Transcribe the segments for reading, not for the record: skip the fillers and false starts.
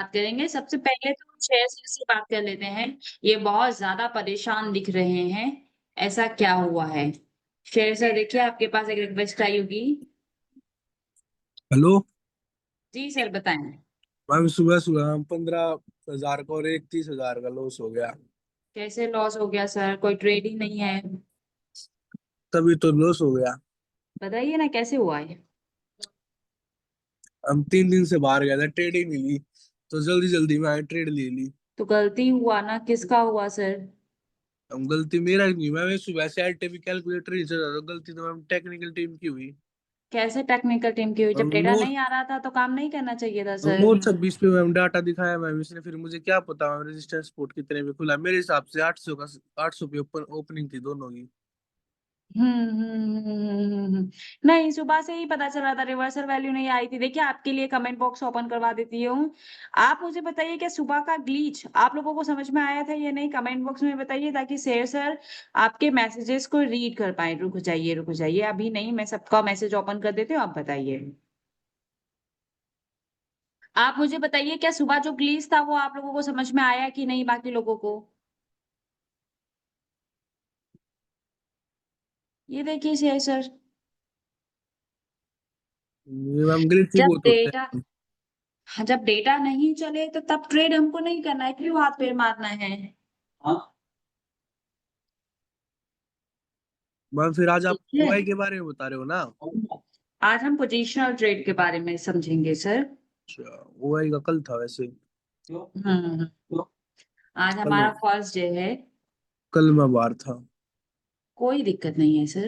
बात करेंगे। सबसे पहले तो शेयर से बात कर लेते हैं। ये बहुत ज्यादा परेशान दिख रहे हैं, ऐसा क्या हुआ है? शेयर सर, देखिए आपके पास एक रिक्वेस्ट आई होगी। हेलो। जी सर, बताएं। मैम सुबह सुबह 15,000 का और 31,000 का लॉस हो गया। कैसे लॉस हो गया सर? कोई ट्रेड ही नहीं है। तभी तो लॉस हो गया। बताइए ना कैसे हुआ है। हम 3 दिन से बाहर गए थे, ट्रेड ही नहीं ली, तो जल्दी जल्दी में आए ट्रेड ले ली। तो गलती हुआ ना, किसका हुआ सर? हम गलती मेरा नहीं, मैं सुबह से एलटीवी कैलकुलेटर ही चल रहा था, गलती तो मैम टेक्निकल टीम की हुई। कैसे टेक्निकल टीम की हुई? जब हम डेटा नौ नहीं आ रहा था तो काम नहीं करना चाहिए था नौ सर। 26 पे मैम डाटा दिखाया मैम, इसने फिर मुझे क्या पता मैम रेजिस्टेंस सपोर्ट कितने पे खुला, मेरे हिसाब से 800 का, 800 पे ओपनिंग थी दोनों की। नहीं, सुबह से ही पता चला था, रिवर्सल वैल्यू नहीं आई थी। देखिए आपके लिए कमेंट बॉक्स ओपन करवा देती हूँ। आप मुझे बताइए, क्या सुबह का ग्लीच आप लोगों को समझ में आया था या नहीं? कमेंट बॉक्स में बताइए, ताकि शेर सर आपके मैसेजेस को रीड कर पाए। रुक जाइए, रुक जाइए, अभी नहीं, मैं सबका मैसेज ओपन कर देती हूँ, आप बताइए। आप मुझे बताइए, क्या सुबह जो ग्लीच था वो आप लोगों को समझ में आया कि नहीं, बाकी लोगों को? ये देखिए शेर सर, ये मैम ग्लिच ही जब बहुत होते डेटा हैं। जब डेटा नहीं चले तो तब ट्रेड हमको नहीं करना है, क्यों हाथ पैर मारना है? हाँ, मैम फिर आज आप ठीक है। ओआई के बारे में बता रहे हो ना। आज हम पोजिशनल ट्रेड के बारे में समझेंगे सर। अच्छा, ओआई का कल था वैसे। हम्म। आज कल हमारा फर्स्ट डे है। कल मैं बाहर था। कोई दिक्कत नहीं है सर।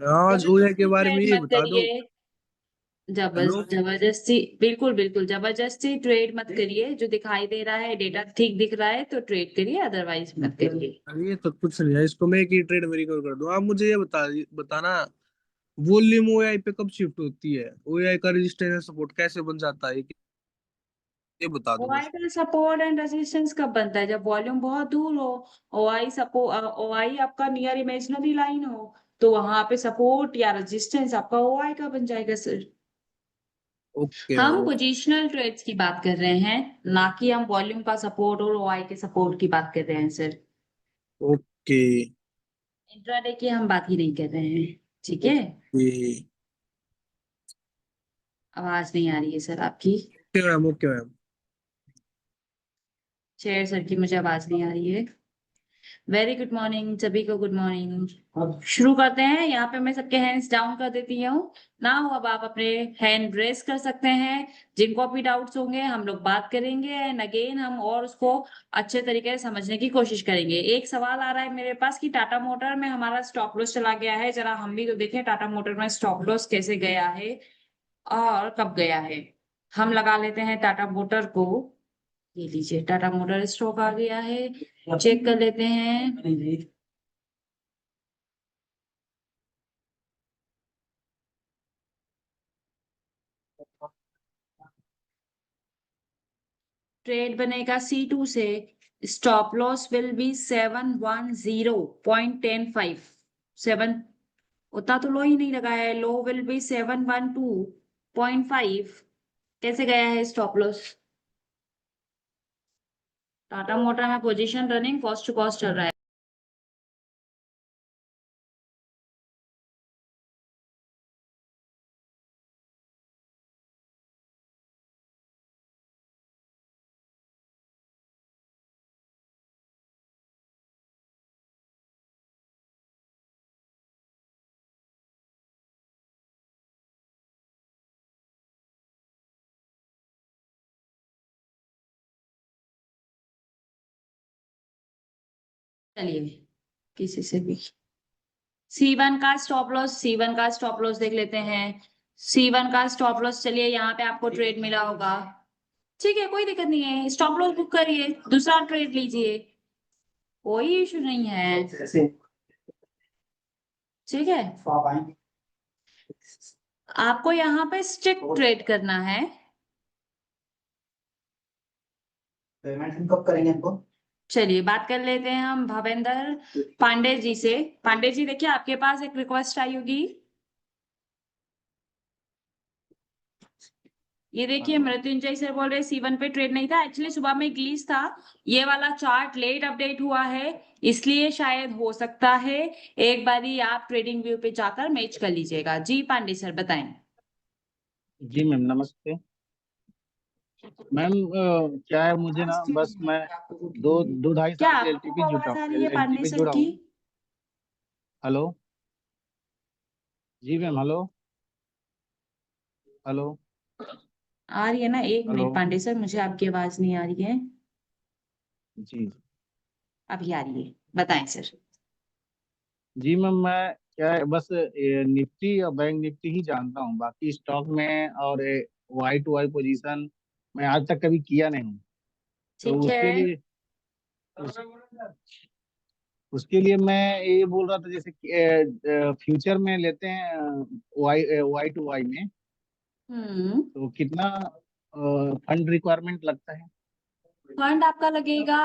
आज ओआई के जबरदस्ती बारे में ट्रेड ये मत बता दो। करिए। हेलो। जबरदस्ती, बिल्कुल बिल्कुल जबरदस्ती ट्रेड मत करिए। जो दिखाई दे रहा है, डेटा ठीक दिख रहा है तो ट्रेड करिए, अदरवाइज मत करिए। अरे ये तो कुछ नहीं है, इसको मैं एक ही ट्रेड में रिकवर कर दूं। आप मुझे ये बताना, वॉल्यूम ओआई पे कब शिफ्ट होती है, ओआई का रेजिस्टेंस सपोर्ट कैसे बन जाता है, ये बता दो ओआई बस। का सपोर्ट एंड रेजिस्टेंस कब बनता है? जब वॉल्यूम बहुत दूर हो। ओआई आपका नियर इमेजिनरी लाइन हो, तो वहां पे सपोर्ट या रेजिस्टेंस आपका ओआई का बन जाएगा सर। ओके हम मैम। पोजिशनल ट्रेड्स की बात कर रहे हैं, ना कि हम वॉल्यूम का सपोर्ट और ओआई के सपोर्ट की बात कर रहे हैं सर। ओके। इंट्राडे की हम बात ही नहीं कर रहे हैं, ठीक है? ओके। आवाज नहीं आ रही है सर आपकी। Okay ma'am. Okay ma'am. शेर सर की मुझे आवाज नहीं आ रही है। वेरी गुड मॉर्निंग सभी को, गुड मॉर्निंग। अब शुरू करते हैं। यहाँ पे मैं सबके हैंड्स डाउन कर देती हूँ ना। हो, अब आप अपने हैंड रेस कर सकते हैं। जिनको भी डाउट्स होंगे हम लोग बात करेंगे, एंड अगेन हम और उसको अच्छे तरीके से समझने की कोशिश करेंगे। एक सवाल आ रहा है मेरे पास कि टाटा मोटर में हमारा स्टॉप लॉस चला गया है। जरा हम भी तो देखें टाटा मोटर में स्टॉप लॉस कैसे गया है और कब गया है। हम लगा लेते हैं टाटा मोटर को। ये लीजिए, टाटा मोटर स्टॉक आ गया है। चेक कर लेते हैं। ट्रेड बनेगा C2 से। Stop loss will be 710.105। Seven, उतना तो लो ही नहीं लगा है। Low will be 712.5। कैसे गया है स्टॉप लॉस? टाटा मोटर में position running cost to cost चल रहा है। चलिए, किसी से भी सी वन का स्टॉप लॉस देख लेते हैं। C1 का स्टॉप लॉस, चलिए यहाँ पे आपको ट्रेड मिला होगा। ठीक है, कोई दिक्कत नहीं है, स्टॉप लॉस बुक करिए, दूसरा ट्रेड लीजिए, कोई इशू नहीं है। ठीक है, आपको यहाँ पे स्टिक ट्रेड करना है। पेमेंट कब करेंगे हमको? चलिए बात कर लेते हैं हम भवेंद्र पांडे जी से। पांडे जी, देखिए आपके पास एक रिक्वेस्ट आई होगी। ये देखिए मृत्युंजय सर बोल रहे C1 पे ट्रेड नहीं था, एक्चुअली सुबह में ग्लिच था। ये वाला चार्ट लेट अपडेट हुआ है, इसलिए शायद हो सकता है। एक बारी आप ट्रेडिंग व्यू पे जाकर मैच कर लीजिएगा। जी पांडे सर बताएं। जी मैम नमस्ते। मैम क्या है, मुझे ना बस मैं दो दो ढाई क्या साल से आपको आवाज आ रही है L T Pandey P sir जुड़ा की? हूँ। हेलो। जी मैम हेलो। हेलो। आ रही है ना? एक हेलो। मिनट पांडे सर, मुझे आपकी आवाज नहीं आ रही है। जी। अभी आ रही है, बताएं सर। जी मैम मैं क्या है, बस निफ्टी और बैंक निफ्टी ही जानता हूँ, बाकी स्टॉक में और वाई टू वाई पोजीशन मैं आज तक कभी किया नहीं हूँ। तो ठीक उसके है। लिए उस, उसके लिए मैं ये बोल रहा था, जैसे फ्यूचर में लेते हैं वाई वाई टू वाई में, तो कितना फंड रिक्वायरमेंट लगता है? फंड आपका लगेगा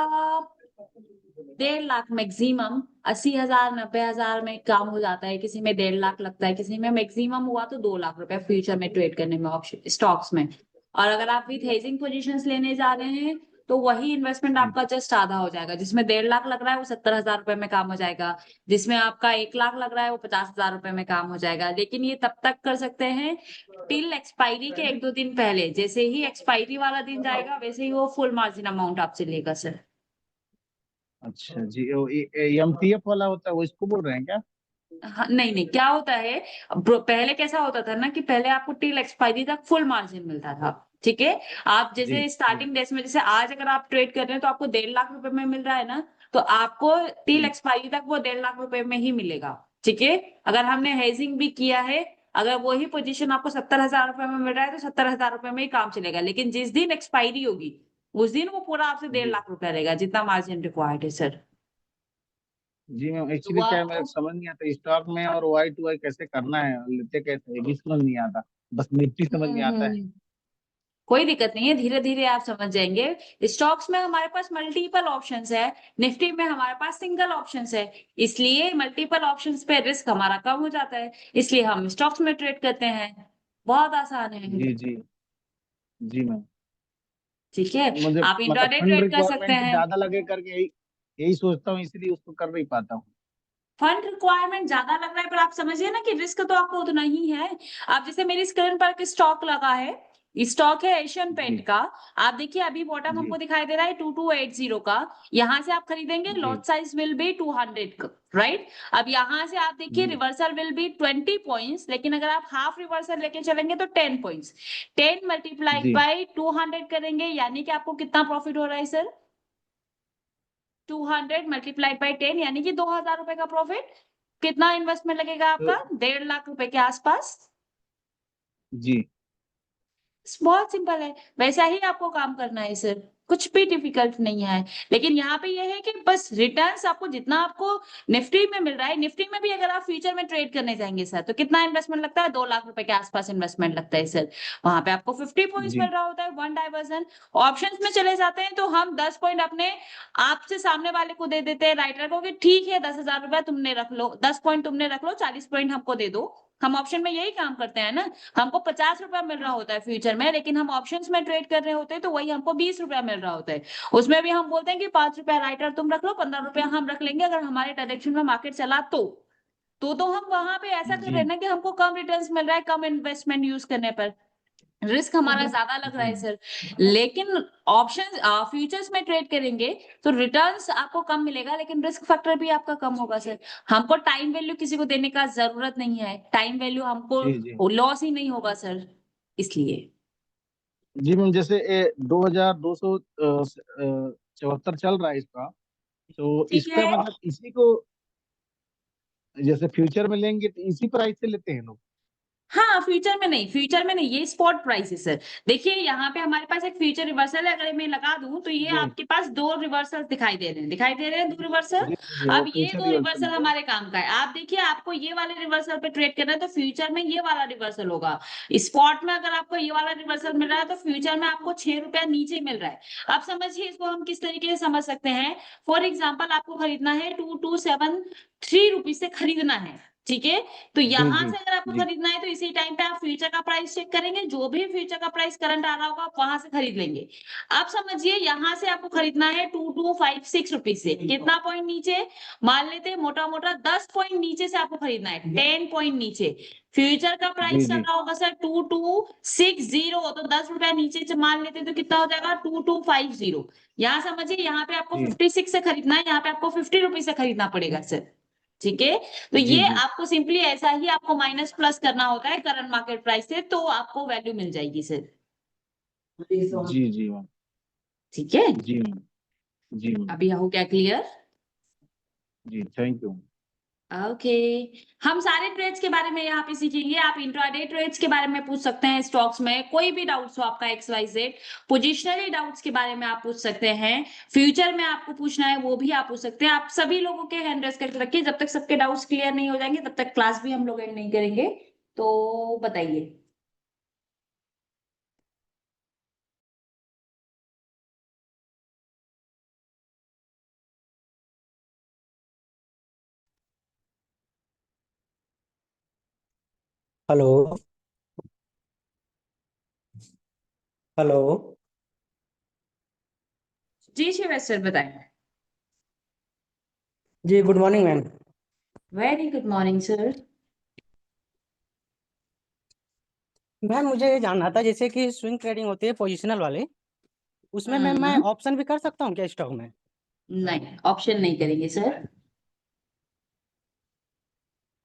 1.5 लाख मैक्सिमम। 80,000 90,000 में काम हो जाता है, किसी में 1.5 लाख लगता है, किसी में मैक्सिमम हुआ तो 2 लाख रुपए फ्यूचर में ट्रेड करने में, ऑप्शन स्टॉक्स में। और अगर आप विथ हेजिंग पोजीशंस लेने जा रहे हैं तो वही इन्वेस्टमेंट जी आपका जस्ट आधा हो जाएगा। जिसमें 1.5 लाख लग रहा है वो 70,000 रुपए में काम हो जाएगा। जिसमें आपका 1 लाख लग रहा है वो 50,000 रुपए में काम हो जाएगा। लेकिन ये तब तक कर सकते हैं टिल एक्सपायरी के 1 2 दिन पहले। जैसे ही एक्सपायरी वाला दिन जाएगा वैसे ही वो फुल मार्जिन अमाउंट आपसे लेगा सर। अच्छा जी, वो एमटीएफ वाला होता है वो, इसको बोल रहे हैं क्या? हाँ, नहीं नहीं, क्या होता है, पहले कैसा होता था ना कि पहले आपको टिल एक्सपायरी तक फुल मार्जिन मिलता था। ठीक है। आप जी जैसे जी स्टार्टिंग डेज में, जैसे आज अगर आप ट्रेड कर रहे हैं तो आपको 1.5 लाख रुपए में मिल रहा है ना, तो आपको टिल जी एक्सपायरी तक वो 1.5 लाख रुपए में ही मिलेगा। ठीक है। अगर हमने हेजिंग भी किया है, अगर वही पोजीशन आपको 70,000 रुपए में मिल रहा है तो 70,000 रुपए में ही काम चलेगा। लेकिन जिस दिन एक्सपायरी होगी उस दिन वो पूरा आपसे डेढ़ जी लाख रुपया रहेगा, जितना मार्जिन रिक्वायर्ड है सर। जी मैम, तो वो एक्चुअली क्या है, मेरे आपको को समझ नहीं आता स्टॉक में और वाई टू वाई कैसे करना है, लेते कैसे ये भी समझ नहीं आता, बस निफ्टी समझ में आता है। हम्म। कोई दिक्कत नहीं है, धीरे धीरे आप समझ जाएंगे। स्टॉक्स में हमारे पास मल्टीपल ऑप्शंस है, निफ्टी में हमारे पास सिंगल ऑप्शंस है। इसलिए मल्टीपल ऑप्शंस पे रिस्क हमारा कम हो जाता है, इसलिए हम स्टॉक्स में ट्रेड करते हैं। बहुत आसान है। जी जी जी मैम। ठीक है। मुझे आप मतलब इंट्राडे फंड ट्रेड कर सकते रिक्वायरमेंट हैं। ज्यादा लगे करके यही यही सोचता हूँ, इसलिए उसको कर नहीं पाता हूँ। फंड रिक्वायरमेंट ज्यादा लग रहा है, पर आप समझिए ना कि रिस्क तो आपको उतना ही है। आप जैसे मेरी स्क्रीन पर एक स्टॉक लगा है, स्टॉक है एशियन पेंट जी का। आप देखिए अभी बॉटम जी हमको दिखाई दे रहा है 2280 का। यहाँ से आप खरीदेंगे, जी lot size will be 200 right. अब यहाँ से आप देखिए जी रिवर्सल विल बी 20 पॉइंट्स, लेकिन अगर आप हाफ रिवर्सल लेके चलेंगे तो 10 पॉइंट्स। 10 मल्टीप्लाइड जी बाई 200 करेंगे, यानी कि आपको कितना प्रॉफिट हो रहा है सर? 200 × 10 यानी कि 2,000 रुपए का प्रॉफिट। कितना इन्वेस्टमेंट लगेगा तो आपका? 1.5 लाख रुपए के आसपास। जी बहुत सिंपल है, वैसा ही आपको काम करना है सर। कुछ भी डिफिकल्ट नहीं है। लेकिन यहाँ पे ये है कि बस रिटर्न्स आपको जितना आपको निफ्टी में मिल रहा है, निफ्टी में भी अगर आप फ्यूचर में ट्रेड करने जाएंगे सर तो कितना इन्वेस्टमेंट लगता है? 2 लाख रुपए के आसपास इन्वेस्टमेंट लगता है सर। वहां पे आपको 50 पॉइंट्स मिल जी रहा होता है, वन डाइवर्जन। ऑप्शंस में चले जाते हैं तो हम 10 पॉइंट अपने आपसे सामने वाले को दे देते हैं, राइटर को, कि ठीक है 10,000 रुपया तुमने रख लो, 10 पॉइंट तुमने रख लो, 40 पॉइंट हमको दे दो। हम ऑप्शन में यही काम करते हैं ना। हमको 50 रुपया मिल रहा होता है फ्यूचर में, लेकिन हम ऑप्शंस में ट्रेड कर रहे होते हैं तो वही हमको 20 रुपया मिल रहा होता है। उसमें भी हम बोलते हैं कि 5 रुपया राइटर तुम रख लो, 15 रुपया हम रख लेंगे अगर हमारे डायरेक्शन में मार्केट चला तो हम वहां पे ऐसा कर रहे जी हैं ना कि हमको कम रिटर्न्स मिल रहा है कम इन्वेस्टमेंट यूज करने पर। रिस्क हमारा ज्यादा लग रहा है जी सर। लेकिन ऑप्शन फ्यूचर्स में ट्रेड करेंगे तो रिटर्न्स आपको कम मिलेगा, लेकिन रिस्क फैक्टर भी आपका कम होगा सर। हमको टाइम वैल्यू किसी को देने का जरूरत नहीं है, टाइम वैल्यू जी जी हमको लॉस ही नहीं होगा सर, इसलिए। जी मैम, जैसे 2,274 चल रहा है इसका, तो ठीक इसका है। मतलब इसी को जैसे फ्यूचर में लेंगे तो इसी प्राइस से लेते हैं लोग? हाँ, फ्यूचर में नहीं, फ्यूचर में नहीं, ये स्पॉट प्राइस है सर। देखिए यहाँ पे हमारे पास एक फ्यूचर रिवर्सल है, अगर मैं लगा दूं तो ये जी आपके पास दो रिवर्सल दिखाई दे रहे हैं, दिखाई दे रहे हैं दो रिवर्सल। जी जी वो अब ये फ्यूचर दो रिवर्सल रिवर्सल ही है। हमारे काम का है। आप देखिए आपको ये वाले रिवर्सल पे ट्रेड करना है तो फ्यूचर में ये वाला रिवर्सल होगा। स्पॉट में अगर आपको ये वाला रिवर्सल मिल रहा है तो फ्यूचर में आपको 6 रुपया नीचे मिल रहा है। अब समझिए इसको हम किस तरीके से समझ सकते हैं। फॉर एग्जाम्पल आपको खरीदना है 2273 रुपीज से खरीदना है। ठीक है। तो यहाँ जी से अगर आपको जी खरीदना है तो इसी टाइम पे आप फ्यूचर का प्राइस चेक करेंगे, जो भी फ्यूचर का प्राइस करंट आ रहा होगा आप वहां से खरीद लेंगे। अब समझिए यहाँ से आपको खरीदना है 2256 रुपीज से, कितना पॉइंट नीचे, मान लेते हैं मोटा मोटा 10 पॉइंट नीचे से आपको खरीदना है, 10 पॉइंट नीचे। फ्यूचर का जी प्राइस चल जी रहा होगा सर 2260, तो 10 रुपया नीचे से मान लेते हैं तो कितना हो जाएगा 2250। यहाँ समझिए यहाँ पे आपको जी 56 से खरीदना है, यहाँ पे आपको 50 रुपीज से खरीदना पड़ेगा सर। ठीक है। तो जी ये जी आपको सिंपली ऐसा ही आपको माइनस प्लस करना होता है करंट मार्केट प्राइस से, तो आपको वैल्यू मिल जाएगी सर। जी मैम। ठीक है। जी मैम। जी मैम। अभी हो क्या क्लियर? जी थैंक यू। ओके। हम सारे ट्रेड्स के बारे में यहाँ पे सीखेंगे। आप इंट्राडे ट्रेड्स के बारे में पूछ सकते हैं, स्टॉक्स में कोई भी डाउट्स हो आपका XYZ, पोजिशनली डाउट्स के बारे में आप पूछ सकते हैं, फ्यूचर में आपको पूछना है वो भी आप पूछ सकते हैं। आप सभी लोगों के हैंड रेस करके रखिए, जब तक सबके डाउट्स क्लियर नहीं हो जाएंगे तब तक क्लास भी हम लोग एंड नहीं करेंगे। तो बताइए। हेलो। हेलो। जी शिवेश सर बताएं। जी good morning ma'am. Very good morning sir. Ma'am मुझे ये जानना था, जैसे कि स्विंग ट्रेडिंग होती है पोजिशनल वाली, उसमें मैम मैं हम्म। ऑप्शन भी कर सकता हूँ क्या स्टॉक में? नहीं, ऑप्शन नहीं करेंगे सर।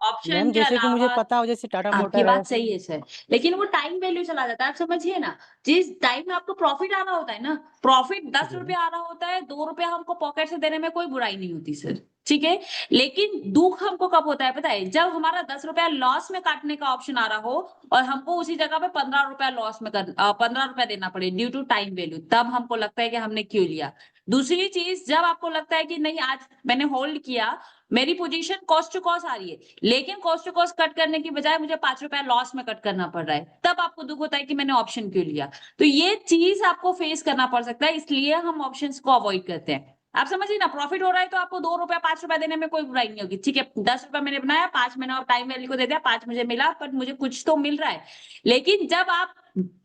ऑप्शन मैम के जैसे कि मुझे अलावा, पता हो, जैसे टाटा आपकी मोटर है। बात सही है सर, लेकिन वो टाइम वैल्यू चला जाता है। आप समझिए ना, जिस टाइम में आपको प्रॉफिट आ रहा होता है ना, प्रॉफिट 10 रुपए जी आ रहा होता है, 2 रुपए हमको पॉकेट से देने में कोई बुराई नहीं होती सर। ठीक है। लेकिन दुख हमको कब होता है पता है, जब हमारा 10 रुपया लॉस में काटने का ऑप्शन आ रहा हो और हमको उसी जगह पे 15 रुपया लॉस में 15 रुपया देना पड़े ड्यू टू टाइम वैल्यू, तब हमको लगता है कि हमने क्यों लिया। दूसरी चीज, जब आपको लगता है कि नहीं आज मैंने होल्ड किया, मेरी पोजीशन कॉस्ट टू कॉस्ट आ रही है, लेकिन कॉस्ट टू कॉस्ट कट करने की बजाय मुझे 5 रुपया लॉस में कट करना पड़ रहा है, तब आपको दुख होता है कि मैंने ऑप्शन क्यों लिया। तो ये चीज आपको फेस करना पड़ सकता है, इसलिए हम ऑप्शंस को अवॉइड करते हैं। आप समझिए ना, प्रॉफिट हो रहा है तो आपको 2 रुपया 5 रुपया देने में कोई बुराई नहीं होगी। ठीक है, 10 रुपया मैंने बनाया, 5 मैंने और टाइम वैल्यू को दे दिया, 5 मुझे मिला, बट मुझे कुछ तो मिल रहा है। लेकिन जब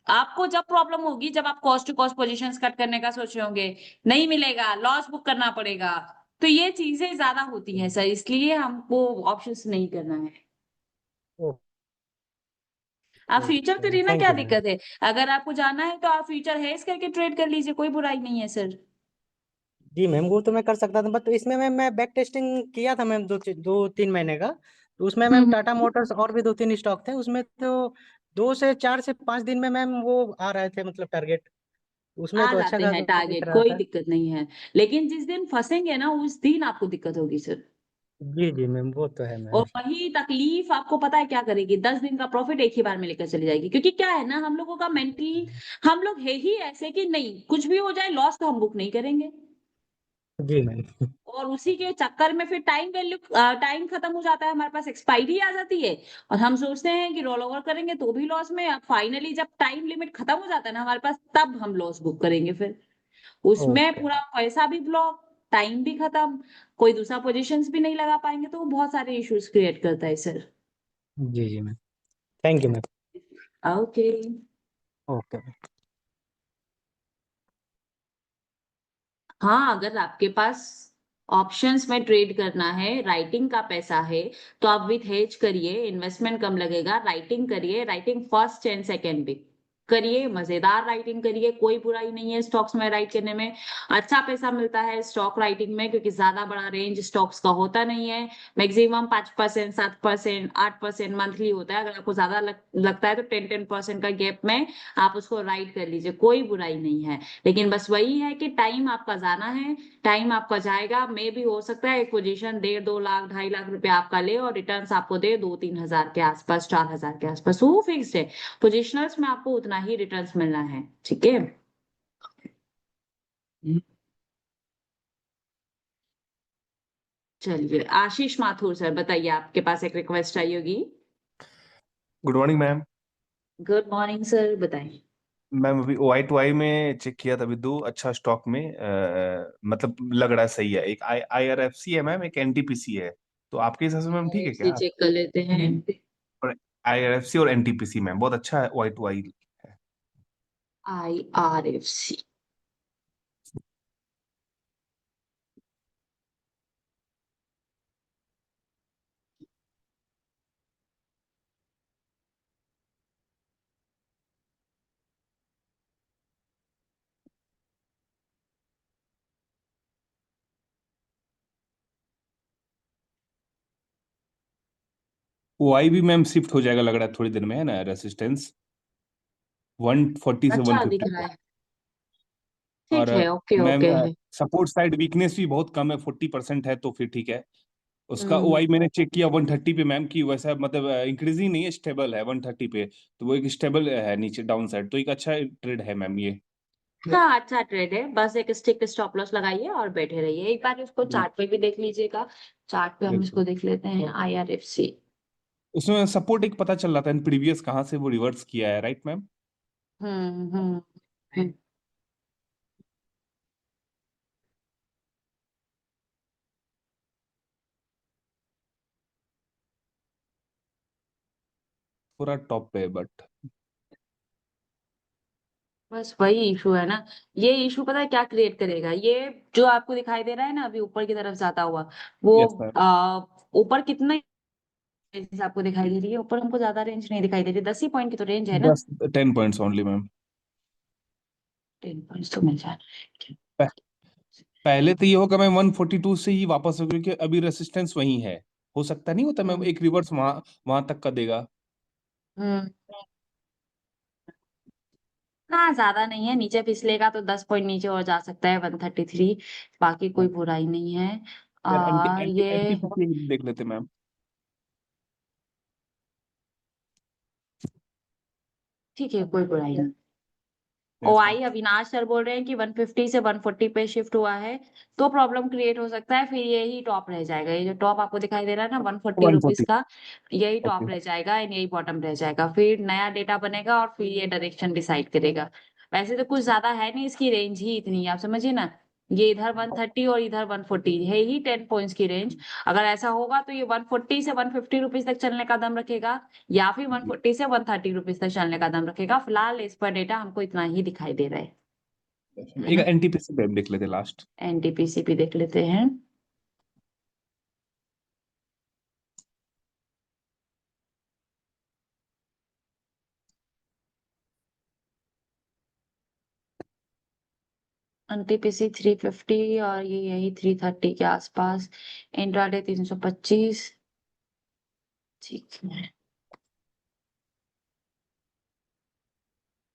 आपको जब प्रॉब्लम होगी, जब आप cost to cost positions cut करने का सोच रहे होंगे, नहीं मिलेगा, लॉस बुक करना पड़ेगा, तो ये चीजें ज्यादा होती हैं सर, इसलिए हमको ऑप्शंस नहीं करना है। आप फ्यूचर ओके तो मैम, लेना, थैंक क्या यू मैम। दिक्कत है? अगर आपको जाना है तो आप फ्यूचर हेज करके ट्रेड कर लीजिए, कोई बुराई नहीं है सर। जी मैम वो तो मैं कर सकता था, बट तो इसमें मैम मैं बैक टेस्टिंग किया था मैम 2-3 महीने का। तो उसमें मैम टाटा हम्म। मोटर्स और भी 2-3 स्टॉक थे, उसमें तो 2 से 4 से 5 दिन में मैम वो आ रहे थे, मतलब टारगेट। उसमें आ तो अच्छा जाते हैं खासा दिख टारगेट, रहा कोई था। दिक्कत नहीं है, लेकिन जिस दिन फंसेंगे ना उस दिन आपको दिक्कत होगी सर। जी जी मैम वो तो है और मैम। वही तकलीफ आपको पता है क्या करेगी, 10 दिन का प्रॉफिट एक ही बार में लेकर चली जाएगी। क्योंकि क्या है ना, हम लोगों का मेंटली, हम लोग है ही ऐसे कि नहीं कुछ भी हो जाए लॉस तो हम बुक नहीं करेंगे। जी मैम। और उसी के चक्कर में फिर टाइम खत्म हो जाता है, हमारे पास एक्सपायरी आ जाती है, और हम सोचते हैं कि रोल ओवर करेंगे तो भी लॉस में। फाइनली जब टाइम लिमिट खत्म हो जाता है ना हमारे पास, तब हम लॉस बुक करेंगे फिर। उसमें ओके। पूरा पैसा भी ब्लॉक, टाइम भी खत्म, कोई दूसरा पोजीशंस भी नहीं लगा पाएंगे, तो वो बहुत सारे इश्यूज क्रिएट करता है सर। जी जी ma'am, thank you ma'am. Okay. Okay. हाँ, अगर आपके पास ऑप्शंस में ट्रेड करना है, राइटिंग का पैसा है, तो आप विथ हेज करिए, इन्वेस्टमेंट कम लगेगा, राइटिंग करिए, राइटिंग फर्स्ट एंड सेकेंड भी करिए, मजेदार राइटिंग करिए, कोई बुराई नहीं है स्टॉक्स में राइट करने में। अच्छा पैसा मिलता है स्टॉक राइटिंग में, क्योंकि ज्यादा बड़ा रेंज स्टॉक्स का होता नहीं है। मैक्सिमम 5%, 7%, 8% मंथली होता है। अगर आपको ज्यादा लगता है तो 10% का गैप में आप उसको राइट कर लीजिए, कोई बुराई नहीं है। लेकिन बस वही है कि टाइम आपका जाना है, टाइम आपका जाएगा। मे भी हो सकता है एक पोजीशन 1.5-2 लाख 2.5 लाख रुपए आपका ले और रिटर्न्स आपको दे 2-3 हजार के आसपास, 4 हजार के आसपास, वो फिक्स्ड है। पोजिशनल्स में आपको उतना ही रिटर्न्स मिलना है। ठीक है। चलिए, आशीष माथुर सर बताइए, आपके पास एक रिक्वेस्ट आई होगी। Good morning ma'am. Good morning sir, बताएं। मैम अभी ओआई टू आई में चेक किया था, अभी दो अच्छा स्टॉक में मतलब लग रहा है सही है। एक IRFC है मैम, एक NTPC है। तो आपके हिसाब से मैम ठीक है IRFC क्या? चेक कर लेते हैं। और IRFC और NTPC मैम बहुत अच्छा है, वाई टू वाई है। IRFC वाई भी मैम शिफ्ट हो जाएगा लग रहा है थोड़ी देर में, है ना, रेसिस्टेंस 140 से अच्छा दिख 150 रहा का। है। और ठीक है, okay ma'am okay. Support side weakness भी बहुत कम है, 40% है, तो फिर ठीक है। उसका हम्म ओआई मैंने चेक किया 130 पे मैम, की वैसा मतलब इंक्रीजिंग नहीं है, स्टेबल है 130 पे। तो वो एक स्टेबल है नीचे डाउन साइड, तो एक अच्छा ट्रेड है मैम ये। हाँ, अच्छा ट्रेड है। बस एक स्टिक स्टॉप लॉस लगाइए और बैठे रहिए। एक बार इसको बिल- चार्ट पे भी देख लीजिएगा। चार्ट पे हम बिल्कुल। इसको देख लेते हैं, IRFC। उसमें सपोर्ट एक पता चल रहा था प्रीवियस कहाँ से वो रिवर्स किया है, राइट मैम? हम्म हम्म हम्म। पूरा टॉप पे, बट बस वही इशू है ना। ये इशू पता है क्या क्रिएट करेगा? ये जो आपको दिखाई दे रहा है ना अभी ऊपर की तरफ जाता हुआ, वो यस मैम। ऊपर कितना रेंज आपको दिखाई दे रही है? ऊपर हमको ज्यादा रेंज नहीं दिखाई दे रही, 10 ही पॉइंट की तो रेंज है ना। 10 पॉइंट्स ओनली मैम। 10 पॉइंट्स तो मिल जाए। पहले तो ये होगा मैम 142 से ही वापस हो, क्योंकि अभी रेसिस्टेंस वही है। हो सकता नहीं होता मैम हम्म एक रिवर्स वहां वहां तक का देगा। हम्म। हाँ, ज्यादा नहीं है, नीचे फिसलेगा तो 10 पॉइंट नीचे और जा सकता है, 133। बाकी कोई बुराई नहीं है। यार एंटी और एंटी ये एंटी देख लेते मैम। ठीक है, कोई बुराई नहीं। Yes ma'am. OI Avinash sir बोल रहे हैं कि 150 से 140 पे शिफ्ट हुआ है, तो प्रॉब्लम क्रिएट हो सकता है। फिर यही टॉप रह जाएगा, ये जो टॉप आपको दिखाई दे रहा है ना 140 रुपीज 140। का, यही ओके। टॉप रह जाएगा एंड यही बॉटम रह जाएगा। फिर नया डेटा बनेगा और फिर ये डायरेक्शन डिसाइड करेगा। वैसे तो कुछ ज्यादा है नहीं, इसकी रेंज ही इतनी है, आप समझिए ना। ये इधर 130 और इधर 140 है ही, 10 पॉइंट्स की रेंज। अगर ऐसा होगा तो ये 140 से 150 रुपीज तक चलने का दम रखेगा, या फिर 140 से 130 रुपीज तक चलने का दम रखेगा। फिलहाल इस पर डेटा हमको इतना ही दिखाई दे रहा है एक ना। एनटीपीसी पे देख लेते लास्ट। एनटीपीसी भी देख लेते हैं। एनटीपीसी 350 और ये यही 330 के आसपास। इंट्राडे 325। ठीक है।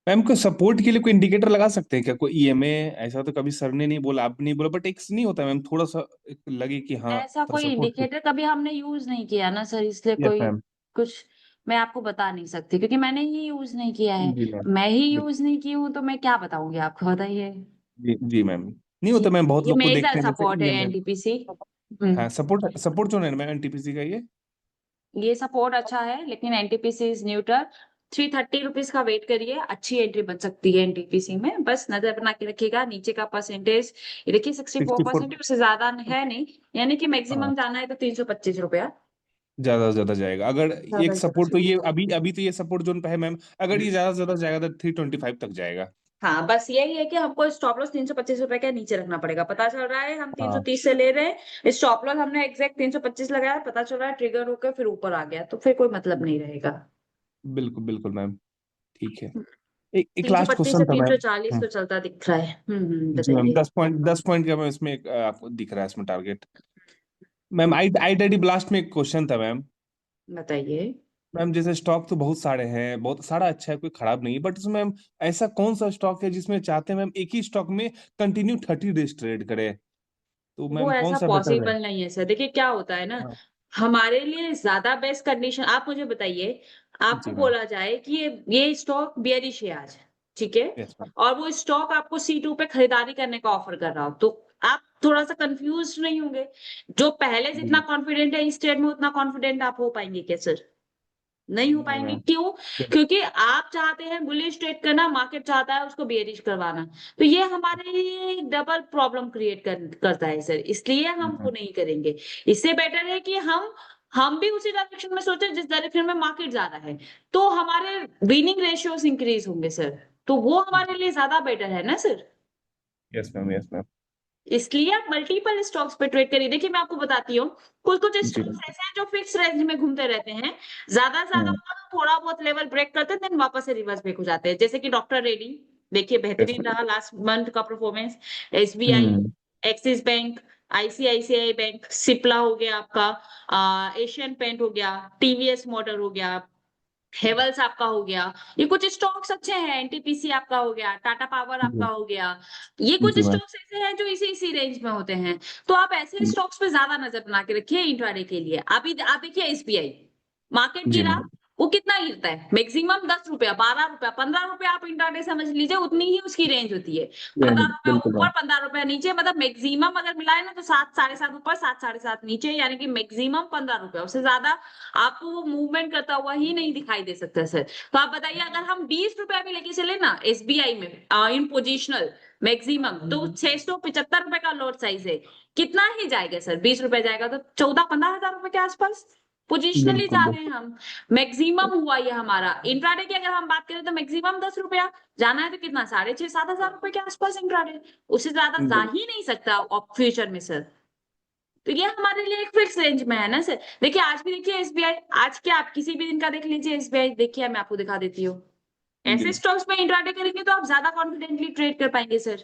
मैम को सपोर्ट के लिए कोई इंडिकेटर लगा सकते हैं क्या, कोई ईएमए? ऐसा तो कभी सर ने नहीं बोला, आपने नहीं बोला, बट एक नहीं होता मैम, थोड़ा सा एक लगे कि हाँ ऐसा थोड़ा कोई सपोर्ट पे। इंडिकेटर कभी हमने यूज नहीं किया ना सर, इसलिए यस कोई मैम। कुछ मैं आपको बता नहीं सकती, क्योंकि मैंने ही यूज नहीं किया है। जी मैम। मैं ही बिल- यूज नहीं की हूँ तो मैं क्या बताऊंगी आपको, बताइए। जी मैम, नहीं होता मैम, बहुत ये लोग को मेजर देखते हैं जैसे सपोर्ट है ईएमए। एनटीपीसी। हाँ, सपोर्ट सपोर्ट जो है मैम एनटीपीसी का ये। ये सपोर्ट अच्छा है, लेकिन एनटीपीसी इज न्यूट्रल। 330 रुपीज का वेट करिए, अच्छी एंट्री बन सकती है एनटीपीसी में। बस नजर बना के रखिएगा। नीचे का परसेंटेज ये देखिए 64% 64। उससे ज्यादा है नहीं, यानी कि हाँ, मैक्सिमम जाना है तो 325 रुपया। ज्यादा से ज्यादा जाएगा अगर ज्यादा एक से सपोर्ट, तो ज्यादा। ये अभी अभी तो ये सपोर्ट जोन पे है मैम, अगर ये ज्यादा से ज्यादा जाएगा तो 325 तक जाएगा। हाँ, बस यही है कि हमको स्टॉप लॉस 325 रुपए के नीचे रखना पड़ेगा। पता चल रहा है हम हाँ 330 से ले रहे हैं, स्टॉप लॉस हमने एग्जैक्ट 325 लगाया, पता चल रहा है ट्रिगर होकर फिर ऊपर आ गया, तो फिर कोई मतलब नहीं रहेगा। बिल्कुल बिल्कुल मैम। ठीक है। एक तीन सौ लास्ट पच्चीस से क्वेश्चन था तीन सौ मैम। चालीस तो चलता दिख रहा है। जी मैम, बताइए। 10 पॉइंट का मैम इसमें एक आपको दिख रहा है इसमें target. Ma'am I ID blast में एक क्वेश्चन था मैम। बताइए। मैम जैसे स्टॉक तो बहुत सारे हैं, बहुत सारा अच्छा है, कोई खराब नहीं है, बट इसमें मैम ऐसा कौन सा स्टॉक है जिसमें चाहते हैं मैम एक ही स्टॉक में कंटिन्यू 30 डेज ट्रेड करे? तो वो मैम कौन ऐसा सा बेटर है? पॉसिबल नहीं है सर। देखिए क्या होता है ना, हाँ। हमारे लिए ज्यादा बेस्ट कंडीशन आप मुझे बताइए। आपको जी मैम। बोला जाए कि ये स्टॉक बियरिश है आज, ठीक है, यस मैम। और वो स्टॉक आपको C2 पे खरीदारी करने का ऑफर कर रहा हो, तो आप थोड़ा सा कंफ्यूज नहीं होंगे? जो पहले जी जितना मैम। कॉन्फिडेंट है इस ट्रेड में, उतना कॉन्फिडेंट आप हो पाएंगे क्या सर? नहीं हो पाएंगे। मैम क्यों? क्योंकि आप चाहते हैं बुलिश ट्रेड करना, मार्केट चाहता है उसको बेयरिश करवाना, तो ये हमारे लिए डबल प्रॉब्लम क्रिएट करता है सर, इसलिए हम वो नहीं करेंगे। इससे बेटर है कि हम भी उसी डायरेक्शन में सोचें जिस डायरेक्शन में मार्केट जा रहा है, तो हमारे विनिंग रेशियोस इंक्रीज होंगे सर, तो वो हमारे लिए ज्यादा बेटर है ना sir. Yes ma'am, yes ma'am. इसलिए आप मल्टीपल स्टॉक्स पे ट्रेड करिए। देखिए मैं आपको बताती हूँ, कुछ कुछ जी। स्टॉक्स ऐसे हैं जो फिक्स रेंज में घूमते रहते हैं, ज्यादा से ज्यादा थोड़ा बहुत लेवल ब्रेक करते हैं, देन वापस से रिवर्स ब्रेक हो जाते हैं। जैसे कि डॉक्टर रेड्डी, देखिए बेहतरीन रहा लास्ट मंथ का performance. SBI, axis bank, ICICI bank, Cipla हो गया आपका, एशियन पेंट हो गया, टीवीएस मोटर हो गया, हेवल्स आपका हो गया, ये कुछ स्टॉक्स अच्छे हैं। एनटीपीसी आपका हो गया, टाटा पावर आपका हो गया, ये कुछ जी मैम। स्टॉक्स ऐसे हैं जो इसी रेंज में होते हैं। तो आप ऐसे स्टॉक्स पे ज्यादा नजर बना के रखिए इंट्राडे के लिए। आप देखिए एसबीआई, मार्केट जी गिरा, मैम। वो कितना गिरता है? मैक्सिमम 10 रुपया, 12 रुपया, 15 रुपया आप इंट्राडे समझ लीजिए, उतनी ही उसकी रेंज होती है। 15 रुपया बिल्कुल ऊपर, मैम। 15 रुपया नीचे, मतलब मैक्सिमम अगर मिलाए ना तो 7, 7.5 ऊपर, 7, 7.5 नीचे, यानी कि मैक्सिमम 15 रुपया, उससे ज्यादा आपको वो मूवमेंट करता हुआ ही नहीं दिखाई दे सकता सर। तो आप बताइए, अगर हम 20 रुपया भी लेके चले ना एसबीआई में इन पोजिशनल मैक्सिमम, तो 675 रुपए का लॉट साइज है, कितना ही जाएगा सर? 20 रुपए जाएगा तो 14-15 हजार रुपए के आसपास पोजिशनली बिल्कुल जा रहे बिल्कुल। हैं हम। मैक्सिमम हुआ ये हमारा इंट्राडे की अगर हम बात करें तो मैक्सिमम 10 रुपया जाना है, तो कितना 6,500-7 हजार रुपए के आसपास इंट्राडे, उससे ज्यादा जा ही नहीं सकता फ्यूचर में सर। तो ये हमारे लिए एक फिक्स रेंज में है ना सर। देखिए आज भी देखिए एसबीआई, आज के आप किसी भी दिन का देख लीजिए एसबीआई, देखिए मैं आपको दिखा देती हूँ। ऐसे स्टॉक्स में इंट्राडे करेंगे तो आप ज्यादा कॉन्फिडेंटली ट्रेड कर पाएंगे सर।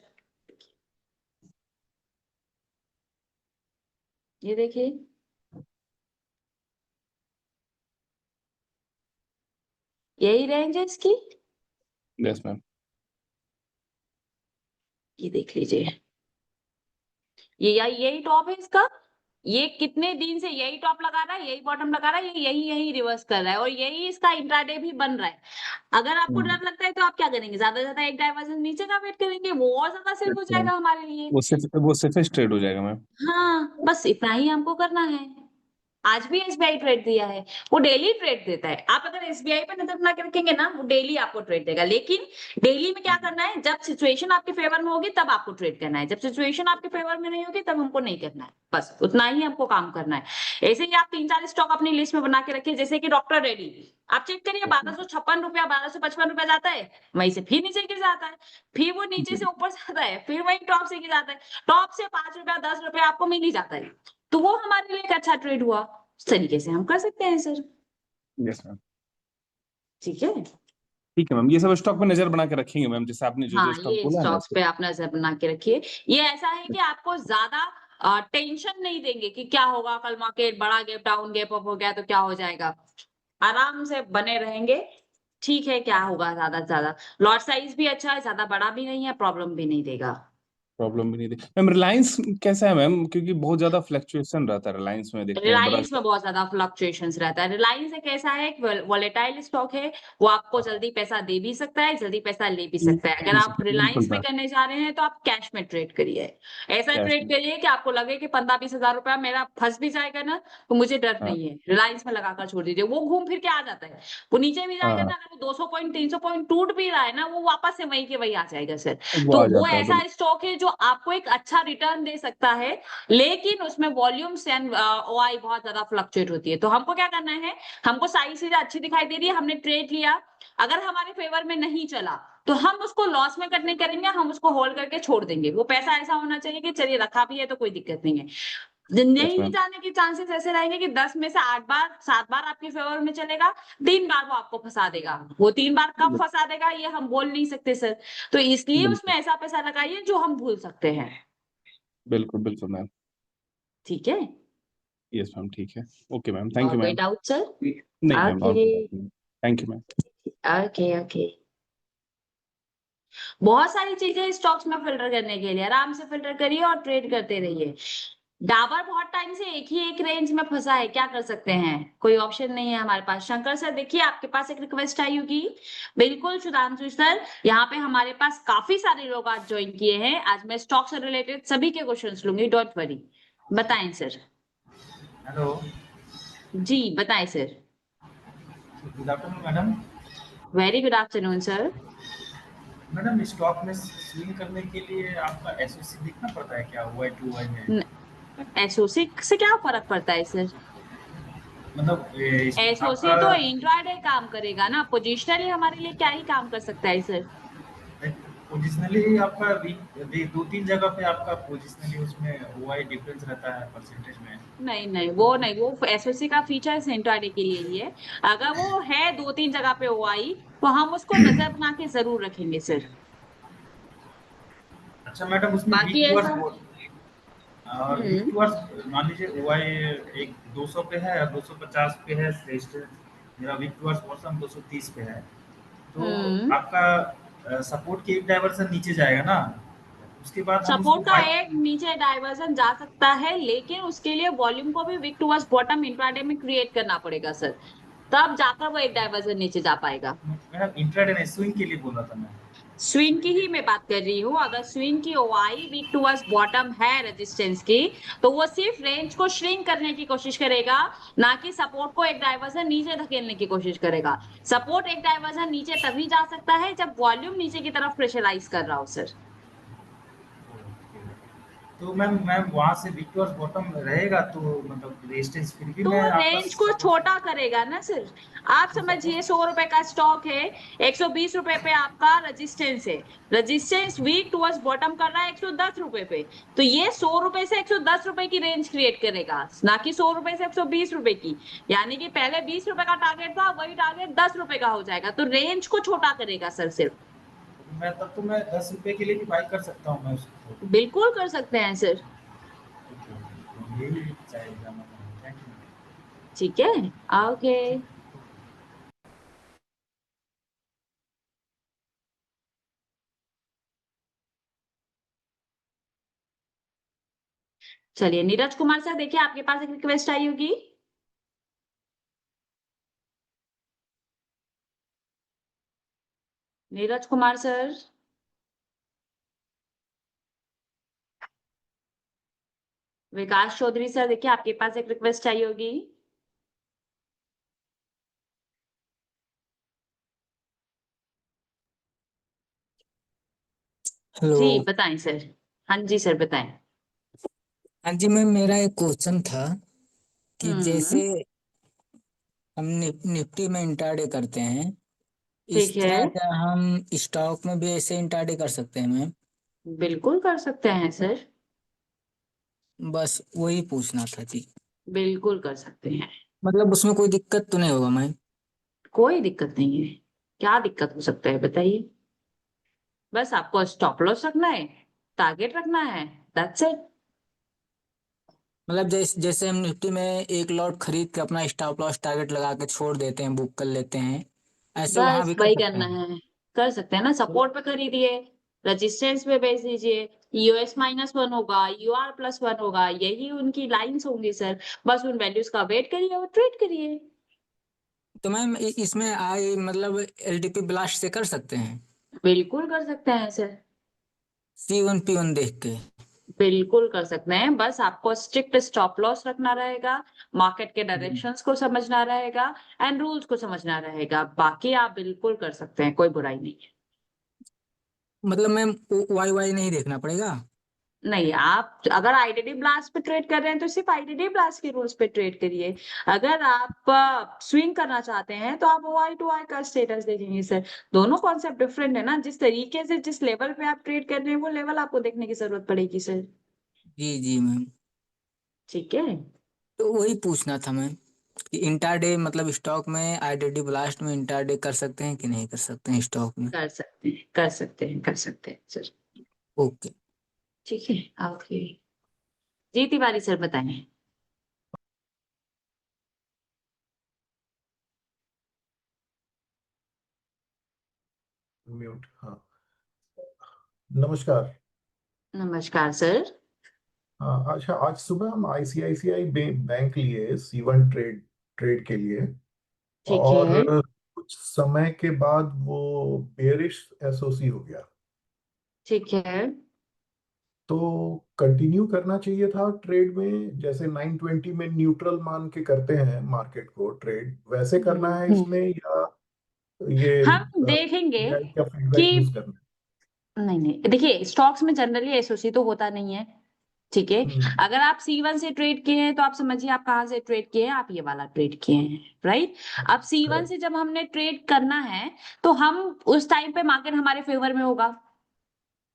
ये देखिए, यही रेंज है इसकी, यस मैम। ये देख लीजिए, ये यही टॉप है इसका। ये कितने दिन से यही टॉप लगा रहा है, यही बॉटम लगा रहा है, ये यही यही रिवर्स कर रहा है, और यही इसका इंट्राडे भी बन रहा है। अगर आपको डर लगता है तो आप क्या करेंगे? ज्यादा से ज्यादा एक डाइवर्जन नीचे का वेट करेंगे, वो और ज्यादा सेफ हो जाएगा हमारे लिए। वो सेफेस्ट ट्रेड हो जाएगा मैम। हाँ, बस इतना ही हमको करना है। आज भी एसबीआई ट्रेड दिया है, वो डेली ट्रेड देता है। आप अगर एसबीआई पे नजर बना के रखेंगे ना, वो डेली आपको ट्रेड देगा। लेकिन डेली में क्या करना है? जब सिचुएशन आपके फेवर में होगी तब आपको ट्रेड करना है, जब सिचुएशन आपके फेवर में नहीं होगी तब हमको नहीं करना है। बस उतना ही हमको काम करना है। ऐसे ही आप 3-4 स्टॉक अपनी लिस्ट में बना के रखिए, जैसे कि डॉक्टर रेड्डी, आप चेक करिए 1256 रुपया, 1255 रुपया जाता है, वहीं से फिर नीचे गिर जाता है, फिर वो नीचे से ऊपर जाता है, फिर वही टॉप से गिर जाता है, टॉप से 5 रुपया, 10 रुपया आपको मिल ही जाता है। तो वो हमारे लिए एक अच्छा ट्रेड हुआ। इस तरीके से हम कर सकते हैं सर। Yes ma'am. ठीक है, ठीक है मैम, ये सब स्टॉक पे नजर बना के रखेंगे मैम, जैसे आपने जो जो हाँ स्टॉक ये बोला है ना स्टॉक्स ऐसे। पे आप नजर बना के रखिए। ये ऐसा है कि आपको ज्यादा टेंशन नहीं देंगे कि क्या होगा, कल मार्केट बड़ा गैप डाउन, गैप अप हो गया तो क्या हो जाएगा। आराम से बने रहेंगे, ठीक है, क्या होगा ज्यादा से ज्यादा। लॉट साइज भी अच्छा है, ज्यादा बड़ा भी नहीं है, प्रॉब्लम भी नहीं देगा। प्रॉब्लम भी नहीं थी मैम। रिलायंस कैसा है मैम? क्योंकि बहुत ज्यादा फ्लक्चुएशन रहता है रिलायंस में, देखते हैं बड़ा रिलायंस में बहुत ज्यादा फ्लक्चुएशंस रहता है। रिलायंस एक ऐसा है, एक वोलेटाइल स्टॉक है, वो आपको जल्दी पैसा दे भी सकता है, जल्दी पैसा ले भी सकता है। अगर आप बिल्कुल रिलायंस में मैम। करने जा रहे हैं तो आप कैश में ट्रेड करिए। ऐसा कैश ट्रेड में। करिए कि आपको लगे कि 15-20 हजार रुपया मेरा फंस भी जाएगा ना, तो मुझे डर हाँ नहीं है, रिलायंस में लगाकर छोड़ दीजिए। वो घूम फिर के आ जाता है, वो नीचे भी जाएगा हाँ, ना, अगर वो 200 पॉइंट 300 पॉइंट टूट भी रहा है ना, वो वापस से वही के वही आ जाएगा सर। वो तो आ वो जाता है ऐसा बिल्कुल। स्टॉक है जो आपको एक अच्छा रिटर्न दे सकता है, लेकिन उसमें वॉल्यूम्स एंड ओआई बहुत ज्यादा फ्लक्चुएट होती है। तो हमको क्या करना है? हमको सारी चीजें अच्छी दिखाई दे रही है, हमने ट्रेड लिया, अगर हमारे फेवर में नहीं चला तो हम उसको लॉस में करने करेंगे, हम उसको होल्ड करके छोड़ देंगे। वो पैसा ऐसा होना चाहिए कि चलिए रखा भी है तो कोई दिक्कत नहीं है। यस नहीं मैम। जाने के चांसेस ऐसे रहेंगे कि 10 में से 8 बार 7 बार आपके फेवर में चलेगा, 3 बार वो आपको फंसा देगा। वो 3 बार कब फंसा देगा ये हम बोल नहीं सकते सर। तो इसलिए उसमें बिल्कुल ऐसा पैसा लगाइए जो हम भूल सकते हैं। बिल्कुल बिल्कुल मैम। ठीक है, यस मैम, ठीक है। ओके मैम, थैंक और यू कोई मैम। Doubt sir? नहीं मैम, और okay, thank you ma'am. Okay, okay. बहुत सारी चीजें स्टॉक्स में फिल्टर करने के लिए, आराम से फिल्टर करिए और ट्रेड करते रहिए। डाबर बहुत टाइम से एक ही एक रेंज में फंसा है, क्या कर सकते हैं? कोई ऑप्शन नहीं है हमारे पास। शंकर सर देखिए, आपके पास एक रिक्वेस्ट आई होगी। बिल्कुल सुधांशु सर, यहाँ पे हमारे पास काफी सारे लोग आज ज्वाइन किए हैं। आज मैं स्टॉक से रिलेटेड सभी के क्वेश्चंस लूंगी, डोंट वरी। बताएं सर। हेलो। जी बताएं sir. Good afternoon madam. Very good afternoon sir. Madam stock में स्विंग करने के लिए आपका एसओसी देखना पड़ता है क्या, वाई टू वाई में? एसओसी से क्या फर्क पड़ता है सर? मतलब एसओसी आपका तो इंट्राडे काम करेगा ना, पोजिशनली हमारे लिए क्या ही काम कर सकता है सर? पोजिशनली आपका दो तीन जगह पे आपका पोजिशनली उसमें वाई डिफरेंस रहता है परसेंटेज में। नहीं, वो एसओसी का फीचर इंट्राडे के लिए ही है। अगर वो है 2-3 जगह पे ओआई तो हम उसको नजर बना के जरूर रखेंगे सर। अच्छा मैडम, उसमें वीक बाकी टूवर्ड्स ऐसा और वीक टूवर्ड्स मान लीजिए वाई एक 200 पे है और 250 पे है रेजिस्टेंस, मेरा वीक टूवर्ड्स बॉटम 230 पे है, तो हम्म आपका सपोर्ट की एक डायवर्सन नीचे जाएगा ना, उसके बाद हम उसको सपोर्ट का एक नीचे डाइवर्जन जा सकता है, लेकिन उसके लिए वॉल्यूम को भी वीक टुवर्ड्स बॉटम इंट्राडे में क्रिएट करना पड़ेगा सर, तब जाकर वो एक डाइवर्जन नीचे जा पाएगा। मैडम इंट्राडे नहीं, स्विंग के लिए बोल रहा था मैं। स्विंग की ही मैं बात कर रही हूँ। अगर स्विंग की ओआई वीक टुवर्ड्स बॉटम है रेजिस्टेंस की, तो वो सिर्फ रेंज को श्रिंक करने की कोशिश करेगा, ना कि सपोर्ट को एक डाइवर्जन नीचे धकेलने की कोशिश करेगा। सपोर्ट एक डाइवर्जन नीचे तभी जा सकता है जब वॉल्यूम नीचे की तरफ प्रेशराइज कर रहा हो सर। तो मैम वहां से वीक टूवर्ड्स बॉटम रहेगा तो मतलब रेजिस्टेंस फिर भी तो मैं आपका रेंज को छोटा करेगा ना सर। आप समझिए 100 रुपए का स्टॉक है, 120 रुपए पे आपका रेजिस्टेंस है, रेजिस्टेंस वीक टुवर्ड्स बॉटम कर रहा है 110 रुपए पे, तो ये 100 रुपए से 110 रुपए की रेंज क्रिएट करेगा, ना कि 100 रुपए से 120 रुपए की। यानी कि पहले 20 रुपए का टारगेट था, वही टारगेट 10 रुपए का हो जाएगा, तो रेंज को छोटा करेगा सर सिर्फ। मैं तब तो मैं 10 रुपए के लिए भी बाई कर सकता हूँ मैं उसको। बिल्कुल कर सकते हैं सर। यही चाहिए मतलब। Thank you. ठीक है, ओके। चलिए नीरज कुमार सर, देखिए आपके पास एक रिक्वेस्ट आई होगी। नीरज कुमार सर। विकास चौधरी सर, देखिए आपके पास एक रिक्वेस्ट आई होगी। हेलो। जी बताएं सर। हाँ जी सर बताएं। हाँ जी मैम, मेरा एक क्वेश्चन था कि जैसे हम्म हम निफ्टी में इंट्राडे करते हैं, इस ठीक है, तरह क्या हम स्टॉक में भी ऐसे इंट्राडे कर सकते हैं मैम? बिल्कुल कर सकते हैं सर। बस वही पूछना था जी। बिल्कुल कर सकते हैं। मतलब उसमें कोई दिक्कत तो नहीं होगा मैम? कोई दिक्कत नहीं है। क्या दिक्कत हो सकता है बताइए? बस आपको स्टॉप लॉस रखना है, टारगेट रखना है, दैट्स इट। मतलब जैसे हम निफ्टी में एक लॉट खरीद के अपना स्टॉप लॉस टारगेट लगा के छोड़ देते हैं, बुक कर लेते हैं, ऐसे वहां बस भी कर वही सकते करना हैं? है। कर सकते हैं ना, सपोर्ट पे खरीदिए, रेजिस्टेंस पे बेच दीजिए, यूएस-1 होगा, यूआर+1 होगा, यही उनकी लाइंस होंगी सर। बस उन वैल्यूज का वेट करिए और ट्रेड करिए। तो मैम इसमें आई मतलब एलटीपी ब्लास्ट से कर सकते हैं? बिल्कुल कर सकते हैं सर। C1 P1 देख के? बिल्कुल कर सकते हैं, बस आपको स्ट्रिक्ट स्टॉप लॉस रखना रहेगा, मार्केट के डायरेक्शंस को समझना रहेगा, एंड रूल्स को समझना रहेगा। बाकी आप बिल्कुल कर सकते हैं, कोई बुराई नहीं है। मतलब मैम वाई वाई नहीं देखना पड़ेगा? नहीं, आप अगर आईडीडी ब्लास्ट पे ट्रेड कर रहे हैं तो सिर्फ आईडीडी ब्लास्ट के रूल्स पे ट्रेड करिए। अगर आप स्विंग करना चाहते हैं तो आप ओआई टू आई का स्टेटस देखेंगे सर। दोनों कॉन्सेप्ट डिफरेंट है ना, जिस तरीके से जिस लेवल पे आप ट्रेड कर रहे हैं वो लेवल आपको देखने की जरूरत पड़ेगी सर। जी जी मैम। ठीक है। तो वही पूछना था मैम कि इंट्राडे मतलब स्टॉक में आईडीडी ब्लास्ट में इंट्राडे कर सकते हैं कि नहीं कर सकते हैं स्टॉक में? कर सकते हैं, कर सकते हैं, कर सकते हैं सर। ओके। ठीक है, ओके। जी तिवारी सर बताएं। म्यूट, हाँ। नमस्कार। नमस्कार सर। हाँ, अच्छा, आज सुबह हम आईसीआईसीआई बैंक लिए C1 ट्रेड ट्रेड के लिए, ठीक है। और कुछ समय के बाद वो बेरिश एसओसी हो गया। ठीक है। तो कंटिन्यू करना चाहिए था ट्रेड में, जैसे 920 में न्यूट्रल मान के करते हैं मार्केट को ट्रेड, वैसे करना है इसमें, या ये हम देखेंगे AI का कि फीडबैक यूज करना नहीं नहीं, देखिए स्टॉक्स में जनरली एसओसी तो होता नहीं है, ठीक है। है? अगर आप C1 से ट्रेड किए हैं तो आप समझिए आप कहाँ से ट्रेड किए हैं, आप ये वाला ट्रेड किए हैं, राइट। अब C1 करेक्ट। से जब हमने ट्रेड करना है तो हम उस टाइम पे मार्केट हमारे फेवर में होगा।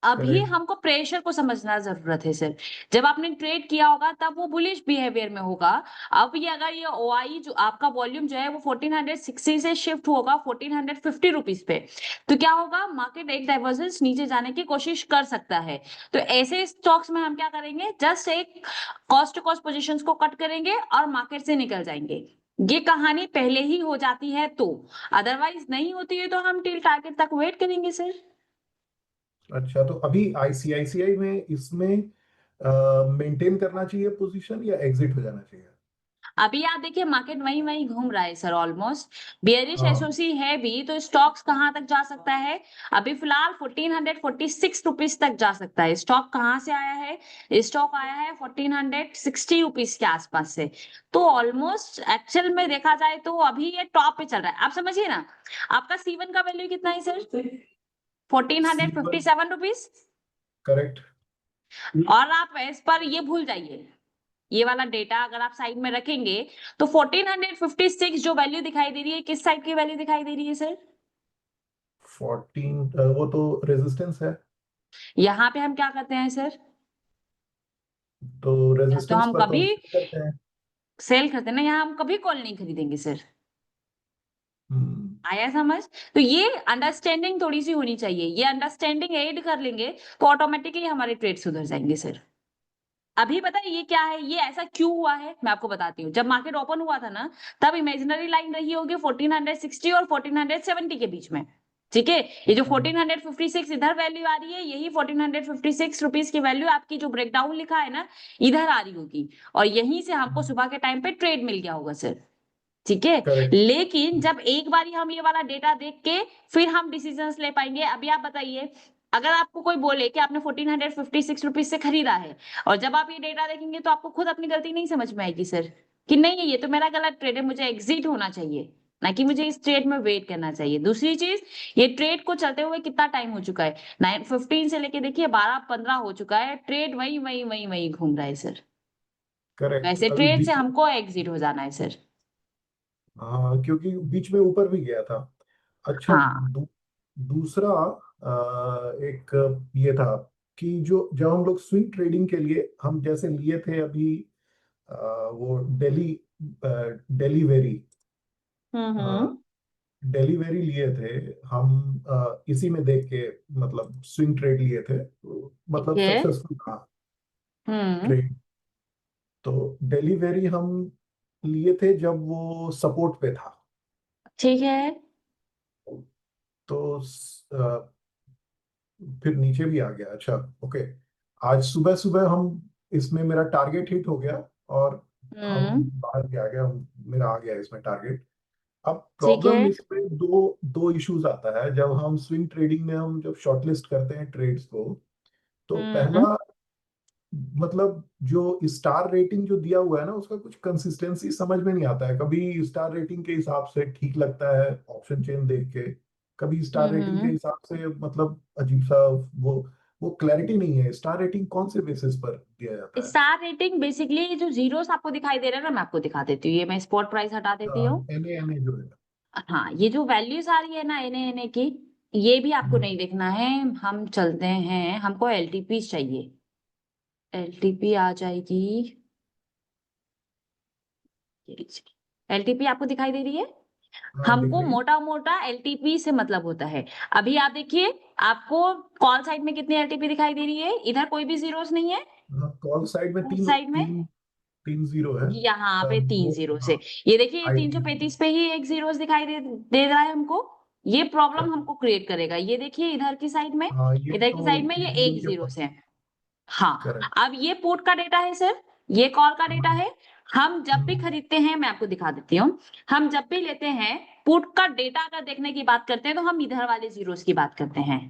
अभी करेक्ट। हमको प्रेशर को समझना जरूरत है सर। जब आपने ट्रेड किया होगा तब वो बुलिश बिहेवियर में होगा। अब ये अगर ये ओआई जो आपका वॉल्यूम जो है वो 1460 से शिफ्ट होगा 1450 रुपीज पे, तो क्या होगा, मार्केट एक डाइवर्जेंस नीचे जाने की कोशिश कर सकता है। तो ऐसे स्टॉक्स में हम क्या करेंगे, जस्ट एक कॉस्ट टू कॉस्ट पोजीशंस को कट करेंगे और मार्केट से निकल जाएंगे। ये कहानी पहले ही हो जाती है तो, अदरवाइज नहीं होती है तो हम टिल टारगेट तक वेट करेंगे सर। अच्छा, तो अभी ICICI में इसमें मेंटेन करना चाहिए पोजीशन या एग्जिट हो जाना चाहिए? अभी आप देखिए मार्केट वहीं वहीं घूम रहा है सर, ऑलमोस्ट बियरिश हाँ। एसओसी है भी, तो स्टॉक्स कहां तक जा सकता है, अभी फिलहाल 1446 रुपीज तक जा सकता है। स्टॉक कहां से आया है, स्टॉक आया है 1460 रुपीज के आसपास से। तो ऑलमोस्ट एक्चुअल में देखा जाए तो अभी ये टॉप पे चल रहा है, आप समझिए ना। आपका C1 का वैल्यू कितना है सर, C1 1457 रुपीज। करेक्ट। और आप इस पर ये भूल जाइए, ये वाला डेटा अगर आप साइड में रखेंगे तो 1456 जो वैल्यू दिखाई दे रही है, किस साइड की वैल्यू दिखाई दे रही है सर, 14 वो तो रेजिस्टेंस है, यहाँ पे हम क्या करते हैं सर, तो या तो रेजिस्टेंस हम पर तो हम कभी sell करते हैं। सेल करते हैं ना, यहाँ हम कभी कॉल नहीं खरीदेंगे सर। हम्म। आया समझ। तो ये अंडरस्टैंडिंग थोड़ी सी होनी चाहिए, ये अंडरस्टैंडिंग ऐड कर लेंगे तो ऑटोमेटिकली हमारे ट्रेड सुधर जाएंगे सर। अभी पता है ये क्या है, ये ऐसा क्यों हुआ है, मैं आपको बताती हूँ। जब मार्केट ओपन हुआ था ना, तब इमेजिनरी लाइन रही होगी 1460 और 1470 के बीच में, ठीक है। ये जो 1456 इधर वैल्यू आ रही है, यही 1456 रुपीज की वैल्यू आपकी जो ब्रेकडाउन लिखा है ना, इधर आ रही होगी, और यहीं से हमको सुबह के टाइम पे ट्रेड मिल गया होगा सर, ठीक है। करेक्ट। लेकिन जब एक बार हम ये वाला डेटा देख के फिर हम डिसीजंस ले पाएंगे। अभी आप बताइए, अगर आपको कोई बोले कि आपने 1456 रुपीज से खरीदा है, और जब आप ये डेटा देखेंगे तो आपको खुद अपनी गलती नहीं समझ में आएगी सर, कि नहीं ये तो मेरा गलत ट्रेड है, मुझे एग्जिट होना चाहिए, ना कि मुझे इस ट्रेड में वेट करना चाहिए। दूसरी चीज, ये ट्रेड को चलते हुए कितना टाइम हो चुका है, 9:15 से लेके देखिए 12:15 हो चुका है, ट्रेड वही वही वही वही घूम रहा है सर। करेक्ट। वैसे अभी ट्रेड से बीच में, हमको एग्जिट हो जाना है सर। हाँ, क्योंकि बीच में ऊपर भी गया था। अच्छा, हाँ। दूसरा एक ये था कि जो जब हम लोग स्विंग ट्रेडिंग के लिए हम जैसे लिए थे अभी, वो डेली वेरी हम्म। डेलीवरी लिए थे हम, इसी में देख के मतलब स्विंग ट्रेड लिए थे, तो ठीक मतलब है। सक्सेसफुल था हम्म। ट्रेड। तो डिलीवरी हम लिए थे जब वो सपोर्ट पे था, ठीक है। तो फिर नीचे भी आ गया। अच्छा, ओके। आज सुबह सुबह हम इसमें मेरा टारगेट हिट हो गया और हम हम्म। बाहर भी आ गया, मेरा आ गया इसमें टारगेट। अब ठीक है। प्रॉब्लम इसमें दो दो इश्यूज आता है जब हम स्विंग ट्रेडिंग में हम जब शॉर्टलिस्ट करते हैं ट्रेड्स को। तो हम्म। पहला, मतलब जो स्टार रेटिंग जो दिया हुआ है ना, उसका कुछ कंसिस्टेंसी समझ में नहीं आता है। कभी स्टार रेटिंग के हिसाब से ठीक लगता है ऑप्शन चेन देख के, कभी स्टार रेटिंग के हम्म। हिसाब से मतलब अजीब सा, वो क्लैरिटी नहीं है स्टार रेटिंग कौन से बेसिस पर दिया जाता है। स्टार रेटिंग बेसिकली जो जीरोस आपको दिखाई दे रहा है ना, मैं आपको दिखा देती हूँ, ये मैं स्पॉट प्राइस हटा देती हूँ। एनए जो है। हाँ, ये जो वैल्यूज आ रही है ना एनए की, ये भी आपको हम्म। नहीं देखना है। हम चलते हैं, हमको एलटीपी चाहिए, एलटीपी आ जाएगी, एलटीपी आपको दिखाई दे रही है। हाँ, दिख हमको रही है। मोटा मोटा एलटीपी से मतलब होता है। अभी आप देखिए, आपको कॉल साइड में कितनी एलटीपी दिखाई दे रही है, इधर कोई भी जीरोस नहीं है, कॉल साइड में तीन साइड में तीन तीन जीरो है। यहाँ पे तीन वो, जीरो से, हाँ, ये देखिए ये आईटी। 335 पे ही एक जीरोस दिखाई दे रहा है हमको। ये प्रॉब्लम करेक्ट। हमको क्रिएट करेगा, ये देखिए इधर की साइड में, हाँ, ये इधर की तो साइड में ये एक जीरो एक के जीरो पास। से। हाँ, करेक्ट। अब ये पुट का डेटा है सर, ये कॉल का डेटा हाँ। है। हम जब भी खरीदते हैं, मैं आपको दिखा देती हूँ, हम जब भी लेते हैं पुट का डेटा अगर देखने की बात करते हैं तो हम इधर वाले जीरोस की बात करते हैं,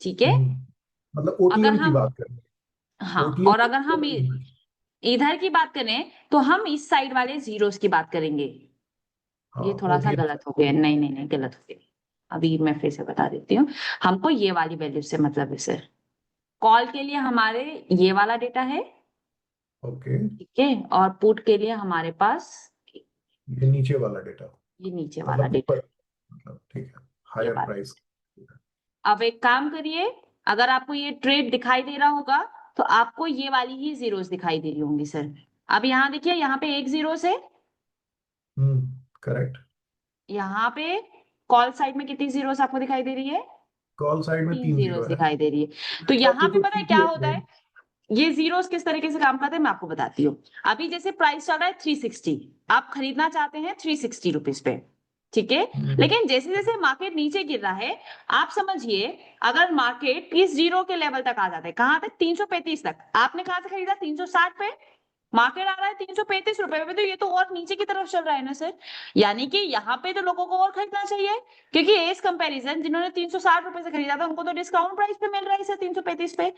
ठीक है। मतलब अगर OTM की हम बात करें। हाँ, OTM और अगर हम इधर की बात करें तो हम इस साइड वाले जीरोस की बात करेंगे। ये हाँ थोड़ा सा OTM गलत हो गया, नहीं नहीं नहीं, गलत हो गया। अभी मैं फिर से बता देती हूँ। हमको ये वाली वैल्यू से मतलब है सर। कॉल के लिए हमारे ये वाला डेटा है, ओके, ठीक है, और पुट के लिए हमारे पास ये नीचे वाला डेटा, ये नीचे वाला मतलब डेटा, ऊपर, मतलब ठीक है, ये हायर वाला। प्राइस। अब एक काम करिए, अगर आपको ये ट्रेड दिखाई दे रहा होगा तो आपको ये वाली ही जीरोस दिखाई दे रही होंगी सर। अब यहाँ देखिए, यहाँ पे एक जीरोस है, करेक्ट। यहाँ पे कॉल साइड में कितनी जीरोस आपको दिखाई दे रही है? कॉल साइड में 3 3 जीरोस जीरो है। दिखाई दे रही है। तो मेरे हिसाब यहाँ से पे तो पता है ठीक ही क्या है होता है, ट्रेड। ये जीरोस किस तरीके से काम करते हैं मैं आपको बताती हूँ। अभी जैसे प्राइस चल रहा है 360, आप खरीदना चाहते हैं 360 रुपीज पे, ठीक है। लेकिन जैसे जैसे मार्केट नीचे गिर रहा है, आप समझिए, अगर मार्केट इस जीरो के लेवल तक आ जाता है, कहां तक? 335 तक। आपने कहां से खरीदा? 360 पे। मार्केट आ रहा है 335 रुपए पे, तो ये तो और नीचे की तरफ चल रहा है ना सर। यानी कि यहाँ पे तो लोगों को और खरीदना चाहिए, क्योंकि एज कंपैरिजन जिन्होंने 360 रुपए से खरीदा था उनको तो डिस्काउंट प्राइस पे मिल रहा है सर 335 पे।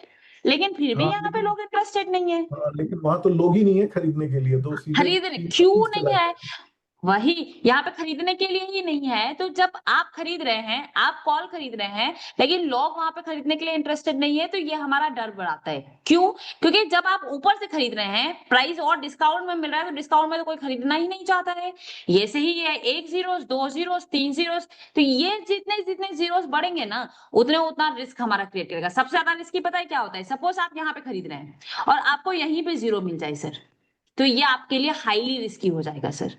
लेकिन फिर भी हाँ यहाँ पे लेकिन, लोग इंटरेस्टेड नहीं है हाँ लेकिन वहां तो लोग ही नहीं है खरीदने के लिए, तो सीधे खरीदने। 325 क्यों चला नहीं है? गया। वही, यहाँ पे खरीदने के लिए ही नहीं है। तो जब आप खरीद रहे हैं, आप कॉल खरीद रहे हैं, लेकिन लोग वहां पे खरीदने के लिए इंटरेस्टेड नहीं है, तो ये हमारा डर बढ़ाता है। क्यों? क्योंकि जब आप ऊपर से खरीद रहे हैं, प्राइस और डिस्काउंट में मिल रहा है, तो डिस्काउंट में तो कोई खरीदना ही नहीं चाहता है। ये सही है, 1 जीरोस, 2 जीरोस, 3 जीरोस, तो ये जितने जितने जीरोस बढ़ेंगे ना, उतने उतना रिस्क हमारा क्रिएट करेगा। सबसे ज्यादा रिस्की पता है क्या होता है? सपोज आप यहाँ पे खरीद रहे हैं और आपको यहीं पे जीरो मिल जाए सर, तो ये आपके लिए हाईली रिस्की हो जाएगा सर।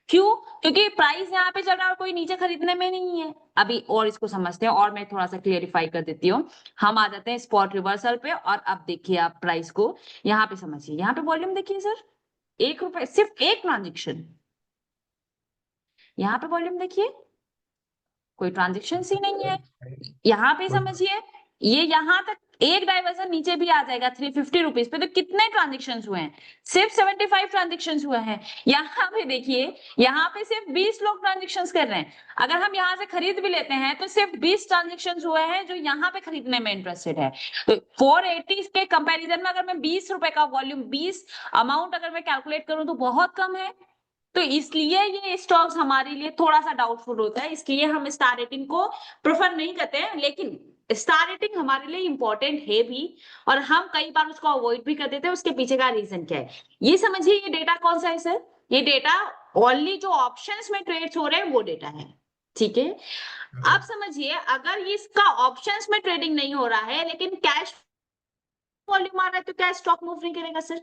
क्यों? क्योंकि प्राइस यहाँ पे चल रहा है और कोई नीचे खरीदने में नहीं है। अभी और इसको समझते हैं, और मैं थोड़ा सा क्लियरिफाई कर देती हूँ। हम आ जाते हैं स्पॉट रिवर्सल पे, और अब देखिए आप प्राइस को यहाँ पे समझिए। यहाँ पे वॉल्यूम देखिए सर, 1 रुपए, सिर्फ एक ट्रांजेक्शन। यहाँ पे वॉल्यूम देखिए, कोई ट्रांजेक्शन ही नहीं है। यहाँ पे समझिए, ये यहाँ तक एक डाइवर्सन नीचे भी आ जाएगा 350 रुपीज पे, तो कितने ट्रांजेक्शन हुए हैं? सिर्फ 75 ट्रांजेक्शन हुए हैं। यहाँ पे देखिए, यहाँ पे सिर्फ 20 लोग ट्रांजेक्शन कर रहे हैं। अगर हम यहाँ से खरीद भी लेते हैं तो सिर्फ 20 ट्रांजेक्शन हुए हैं जो यहाँ पे खरीदने में इंटरेस्टेड है। तो 480 के कंपैरिजन में अगर मैं 20 रुपए का वॉल्यूम, 20 अमाउंट अगर मैं कैलकुलेट करूं तो बहुत कम है। तो इसलिए ये स्टॉक्स हमारे लिए थोड़ा सा डाउटफुल होता है, इसलिए हम स्टार रेटिंग को प्रेफर नहीं करते हैं। लेकिन स्टार रेटिंग हमारे लिए इंपॉर्टेंट है भी, और हम कई बार उसको अवॉइड भी कर देते हैं। उसके पीछे का रीजन क्या है ये समझिए। ये डेटा कौन सा है सर? ये डेटा ओनली जो ऑप्शंस में ट्रेड्स हो रहे हैं वो डेटा है, ठीक है। अब समझिए, अगर इसका ऑप्शंस में ट्रेडिंग नहीं हो रहा है लेकिन कैश वॉल्यूम आ रहा है, तो क्या स्टॉक मूव नहीं करेगा सर?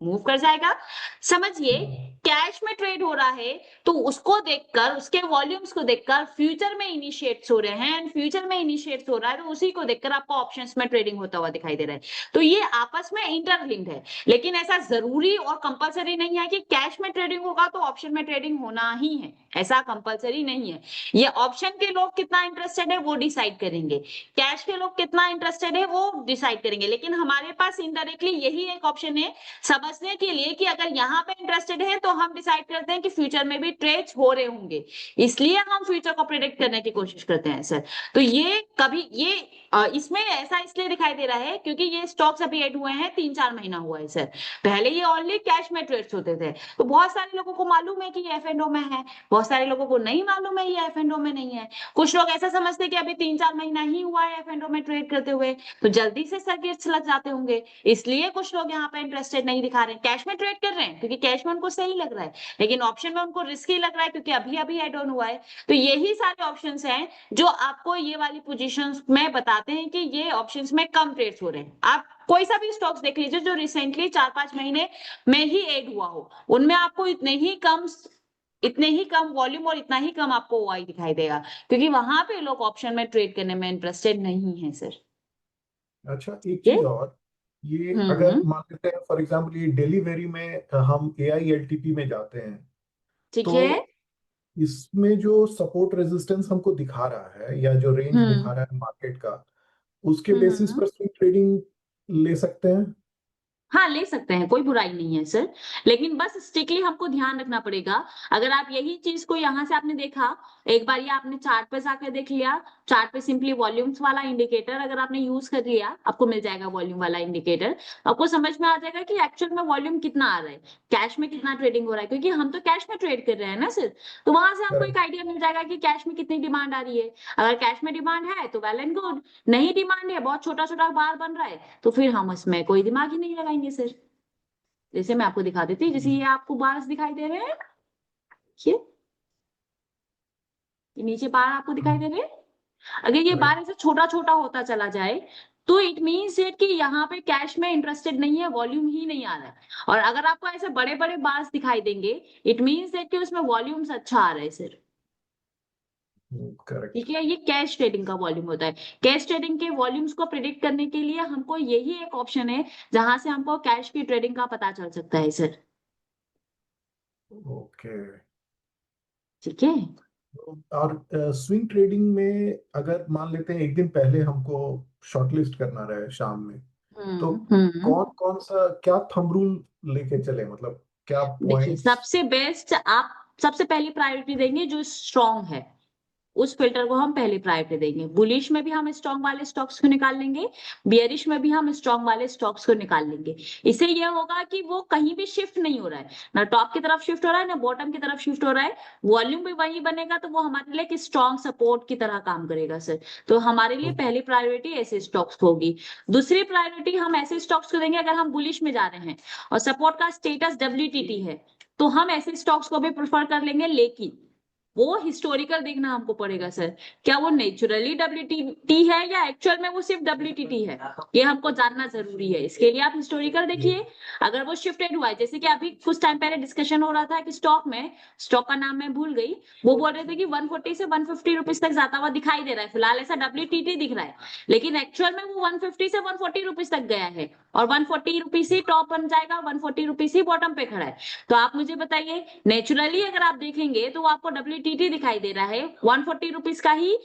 मूव कर जाएगा। समझिए, कैश में ट्रेड हो रहा है तो उसको देखकर, उसके वॉल्यूम्स को देखकर फ्यूचर में इनिशिएट्स हो रहे हैं, एंड फ्यूचर में इनिशिएट्स हो रहा है तो उसी को देखकर आपको ऑप्शंस में ट्रेडिंग होता हुआ दिखाई दे रहा है। तो ये आपस में इंटरलिंक्ड है। लेकिन ऐसा जरूरी और कंपलसरी नहीं है कि कैश में ट्रेडिंग होगा तो ऑप्शन में ट्रेडिंग होना ही है, ऐसा कंपलसरी नहीं है। ये ऑप्शन के लोग कितना इंटरेस्टेड है वो डिसाइड करेंगे, कैश के लोग कितना इंटरेस्टेड है वो डिसाइड करेंगे। लेकिन हमारे पास इनडायरेक्टली यही एक ऑप्शन है समझने के लिए कि अगर यहाँ पे इंटरेस्टेड है तो हम डिसाइड करते हैं कि फ्यूचर में भी ट्रेड्स हो रहे होंगे, इसलिए हम फ्यूचर को प्रेडिक्ट करने की कोशिश करते हैं सर। तो ये कभी ये इसमें ऐसा इसलिए दिखाई दे रहा है क्योंकि ये स्टॉक्स अभी ऐड हुए हैं, 3-4 महीना हुआ है सर। पहले ये ओनली कैश में ट्रेड्स होते थे, तो बहुत सारे लोगों को मालूम है कि ये F&O में है, बहुत सारे लोगों को नहीं मालूम है ये F&O में नहीं है। कुछ लोग ऐसा समझते कि अभी 3-4 महीना ही हुआ है F&O में ट्रेड करते हुए, तो जल्दी से सर्किट्स लग जाते होंगे, इसलिए कुछ लोग यहाँ पे इंटरेस्टेड नहीं दिखा रहे हैं। कैश में ट्रेड कर रहे हैं क्योंकि कैश में उनको सही लग रहा है, लेकिन ऑप्शन में उनको रिस्की लग रहा है क्योंकि अभी अभी एड ऑन हुआ है। तो यही सारे ऑप्शंस हैं जो आपको ये वाली पोजीशंस में बताते हैं कि ये ऑप्शंस में कम ट्रेड्स हो रहे हैं। आप कोई सा भी स्टॉक्स देख लीजिए जो रिसेंटली 4-5 महीने में ही एड हुआ हो, उनमें आपको इतने ही कम वॉल्यूम और इतना ही कम आपको ओआई दिखाई देगा, क्योंकि वहां पे लोग ऑप्शन में ट्रेड करने में इंटरेस्टेड नहीं है सर। अच्छा, एक चीज और, ये अगर हम्म, मान लेते हैं फॉर एग्जांपल ये डिलीवरी में हम AILTP में जाते हैं, ठीक तो है। इसमें जो सपोर्ट रेजिस्टेंस हमको दिखा रहा है या जो रेंज हम्म दिखा रहा है मार्केट का, उसके बेसिस हम्म पर स्विंग ट्रेडिंग ले सकते हैं। हाँ ले सकते हैं, कोई बुराई नहीं है सर, लेकिन बस स्ट्रिक्टली हमको ध्यान रखना पड़ेगा। अगर आप यही चीज को यहाँ से आपने देखा, एक बार ये आपने चार्ट पे जाकर देख लिया, चार्ट पे सिंपली वॉल्यूम्स वाला इंडिकेटर अगर आपने यूज कर लिया, आपको मिल जाएगा वॉल्यूम वाला इंडिकेटर, आपको समझ में आ जाएगा कि एक्चुअल में वॉल्यूम कितना आ रहा है, कैश में कितना ट्रेडिंग हो रहा है, क्योंकि हम तो कैश में ट्रेड कर रहे हैं ना सर। तो वहां से हमको एक आइडिया मिल जाएगा कि कैश में कितनी डिमांड आ रही है। अगर कैश में डिमांड है तो वेल एंड गुड, नहीं डिमांड है, बहुत छोटा छोटा बार बन रहा है, तो फिर हम उसमें कोई दिमाग ही नहीं लगाएंगे सर। जैसे मैं आपको दिखा देती हूँ, जैसे ये आपको बार्स दिखाई दे रहे हैं, ये नीचे बार आपको दिखाई दे रहे हैं, अगर ये बार ऐसे छोटा छोटा होता चला जाए तो इट मीन्स इट कि यहाँ पे कैश में इंटरेस्टेड नहीं है, वॉल्यूम ही नहीं आ रहा है। और अगर आपको ऐसे बड़े बड़े बार्स दिखाई देंगे, इट मीन्स दैट कि उसमें वॉल्यूम्स अच्छा आ रहा है सर। करेक्ट। ठीक है, ये कैश ट्रेडिंग का वॉल्यूम होता है। कैश ट्रेडिंग के वॉल्यूम्स को प्रिडिक्ट करने के लिए हमको यही एक ऑप्शन है जहां से हमको कैश की ट्रेडिंग का पता चल सकता है सर। ओके। ठीक है, और स्विंग ट्रेडिंग में अगर मान लेते हैं एक दिन पहले हमको शॉर्टलिस्ट करना रहे शाम में, तो कौन कौन सा क्या थंब रूल लेके चले, मतलब क्या देखिए पॉइंट्स? सबसे बेस्ट आप सबसे पहली प्रायोरिटी देंगे जो स्ट्रांग है, उस फिल्टर को हम पहले प्रायोरिटी देंगे। बुलिश में भी हम स्ट्रांग वाले स्टॉक्स को निकाल लेंगे, बियरिश में भी हम स्ट्रांग वाले स्टॉक्स को निकाल लेंगे। इससे यह होगा कि वो कहीं भी शिफ्ट नहीं हो रहा है, ना टॉप की तरफ शिफ्ट हो रहा है ना बॉटम की तरफ शिफ्ट हो रहा है, वॉल्यूम भी वही बनेगा, तो वो हमारे लिए एक स्ट्रांग सपोर्ट की तरह काम करेगा सर। तो हमारे लिए पहली प्रायोरिटी ऐसे स्टॉक्स को होगी। दूसरी प्रायोरिटी हम ऐसे स्टॉक्स को देंगे अगर हम बुलिश में जा रहे हैं और सपोर्ट का स्टेटस WTT है, तो हम ऐसे स्टॉक्स को भी प्रेफर कर लेंगे, लेकिन वो हिस्टोरिकल देखना हमको पड़ेगा सर, क्या वो नेचुरली WTT है या एक्चुअल में वो सिर्फ WTT है, ये हमको जानना जरूरी है। इसके लिए आप हिस्टोरिकल देखिए, अगर वो शिफ्टेड हुआ है, जैसे कि अभी कुछ टाइम पहले डिस्कशन हो रहा था कि स्टॉक में, स्टॉक का नाम मैं भूल गई, वो बोल रहे थे कि 140 से 150 रुपीज तक जाता हुआ दिखाई दे रहा है, फिलहाल ऐसा WTT दिख रहा है, लेकिन एक्चुअल में वो 150 से 140 रुपीज तक गया है, और 140 रुपीज ही टॉप बन जाएगा, 140 रुपीज ही बॉटम पे खड़ा है। तो आप मुझे बताइए, नेचुरली अगर आप देखेंगे तो आपको WTT दिखाई दे रहा है, 140 रुपीज का ही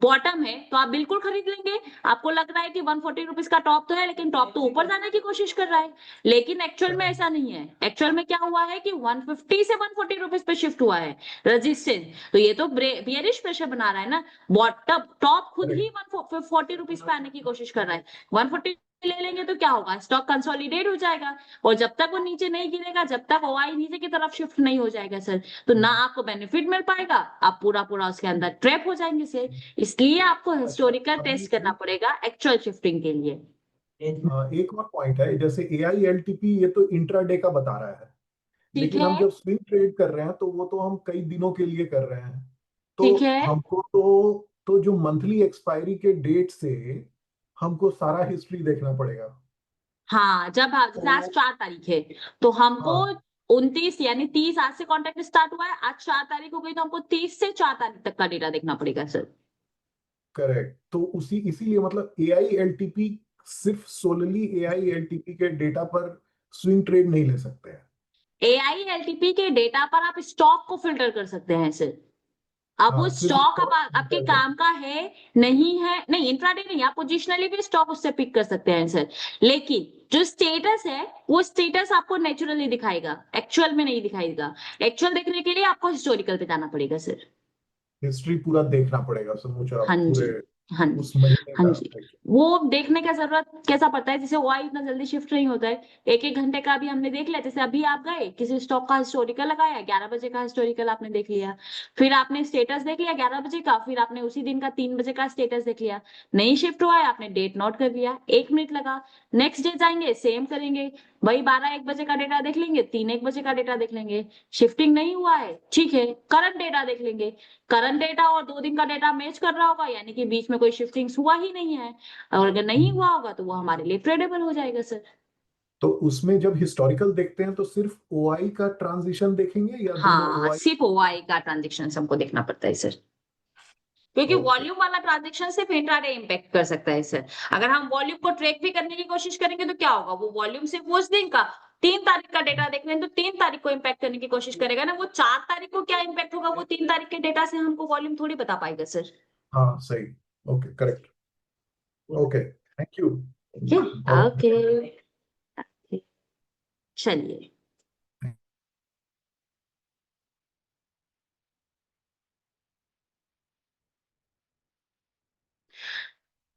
बॉटम है, तो आप बिल्कुल खरीद लेंगे। आपको लग रहा है कि 140 रुपीज का टॉप तो है, लेकिन टॉप तो ऊपर जाने की कोशिश कर रहा है, लेकिन एक्चुअल में ऐसा नहीं है। एक्चुअल में क्या हुआ है कि 150 से 140 रुपीज पे शिफ्ट हुआ है रेजिस्टेंस, तो ये तो बियरिश प्रेशर बना रहा है ना। बॉटम टॉप खुद ही 140 रुपीज पे आने की कोशिश कर रहा है, 140 ले लेंगे तो क्या होगा, स्टॉक कंसोलिडेट हो जाएगा, और जब तक वो नीचे नहीं गिरेगा, जब तक OI नीचे की तरफ शिफ्ट नहीं हो जाएगा सर, तो ना आपको बेनिफिट मिल पाएगा, आप पूरा पूरा उसके अंदर ट्रैप हो जाएंगे सर। इसलिए आपको हिस्टोरिकल टेस्ट करना पड़ेगा एक्चुअल शिफ्टिंग के लिए। एक और पॉइंट है, जैसे AILTP ये तो इंट्राडे का बता रहा है, ठीक लेकिन है, हम जब स्विंग ट्रेड कर रहे हैं तो वो तो हम कई दिनों के लिए कर रहे हैं, तो ठीक है, हमको तो जो मंथली एक्सपायरी के डेट से हमको सारा हिस्ट्री देखना पड़ेगा। हाँ जब जैसे आज 4 तारीख है, तो हमको हाँ 29 यानी 30 आज से कॉन्ट्रैक्ट स्टार्ट हुआ है, आज 4 तारीख हो गई, तो हमको 30 से 4 तारीख तक का डेटा देखना पड़ेगा सर। करेक्ट। तो इसीलिए मतलब AILTP सिर्फ सोलली AILTP के डेटा पर स्विंग ट्रेड नहीं ले सकते हैं। AILTP के डेटा पर आप स्टॉक को फिल्टर कर सकते हैं सर। अब वो हाँ सिर्फ स्टॉक stock आपके filter काम का है, नहीं है, नहीं इंट्राडे नहीं, आप पोजिशनली भी स्टॉक उससे पिक कर सकते हैं सर, लेकिन जो स्टेटस है वो स्टेटस आपको नेचुरली दिखाएगा, एक्चुअल में नहीं दिखाएगा। एक्चुअल देखने के लिए आपको हिस्टोरिकल पे जाना पड़ेगा सर। हिस्ट्री पूरा देखना पड़ेगा, समूचा हाँ जी, पूरे हाँ जी, उस महीने हाँ का। जी, वो देखने का जरूरत कैसा पड़ता है, जैसे OI इतना जल्दी शिफ्ट नहीं होता है, एक एक घंटे का भी हमने देख लिया, जैसे अभी आप गए किसी स्टॉक का हिस्टोरिकल लगाया, 11 बजे का हिस्टोरिकल आपने देख लिया, फिर आपने स्टेटस देख लिया 11 बजे का, फिर आपने उसी दिन का 3 बजे का स्टेटस देख लिया, नहीं शिफ्ट हुआ है, आपने डेट नोट कर लिया, 1 मिनट लगा, नेक्स्ट डे जाएंगे सेम करेंगे, वही 12-1 बजे का डेटा देख लेंगे, 3-1 बजे का डेटा देख लेंगे, शिफ्टिंग नहीं हुआ है ठीक है, करंट डेटा देख लेंगे, करंट डेटा और 2 दिन का डेटा मैच कर रहा होगा, यानी कि बीच में कोई शिफ्टिंग हुआ ही नहीं है, और अगर नहीं हुआ होगा तो वो हमारे लिए ट्रेडेबल हो जाएगा सर। तो उसमें जब हिस्टोरिकल देखते हैं तो सिर्फ OI का ट्रांजिशन देखेंगे या दोनों हाँ OI? सिर्फ OI का ट्रांजेक्शन हमको देखना पड़ता है सर, क्योंकि ओके वॉल्यूम वाला ट्रांजेक्शन सिर्फ इंट्राडे इंपैक्ट कर सकता है सर। अगर हम वॉल्यूम को ट्रैक भी करने की कोशिश करेंगे तो क्या होगा, वो वॉल्यूम सिर्फ उस दिन का 3 तारीख का डेटा देख रहे हैं तो 3 तारीख को इम्पैक्ट करने की कोशिश करेगा ना, वो 4 तारीख को क्या इम्पैक्ट होगा, वो 3 तारीख के डेटा से हमको वॉल्यूम थोड़ी बता पाएगा सर। हाँ सही। Okay correct. Okay thank you. Okay. चलिए,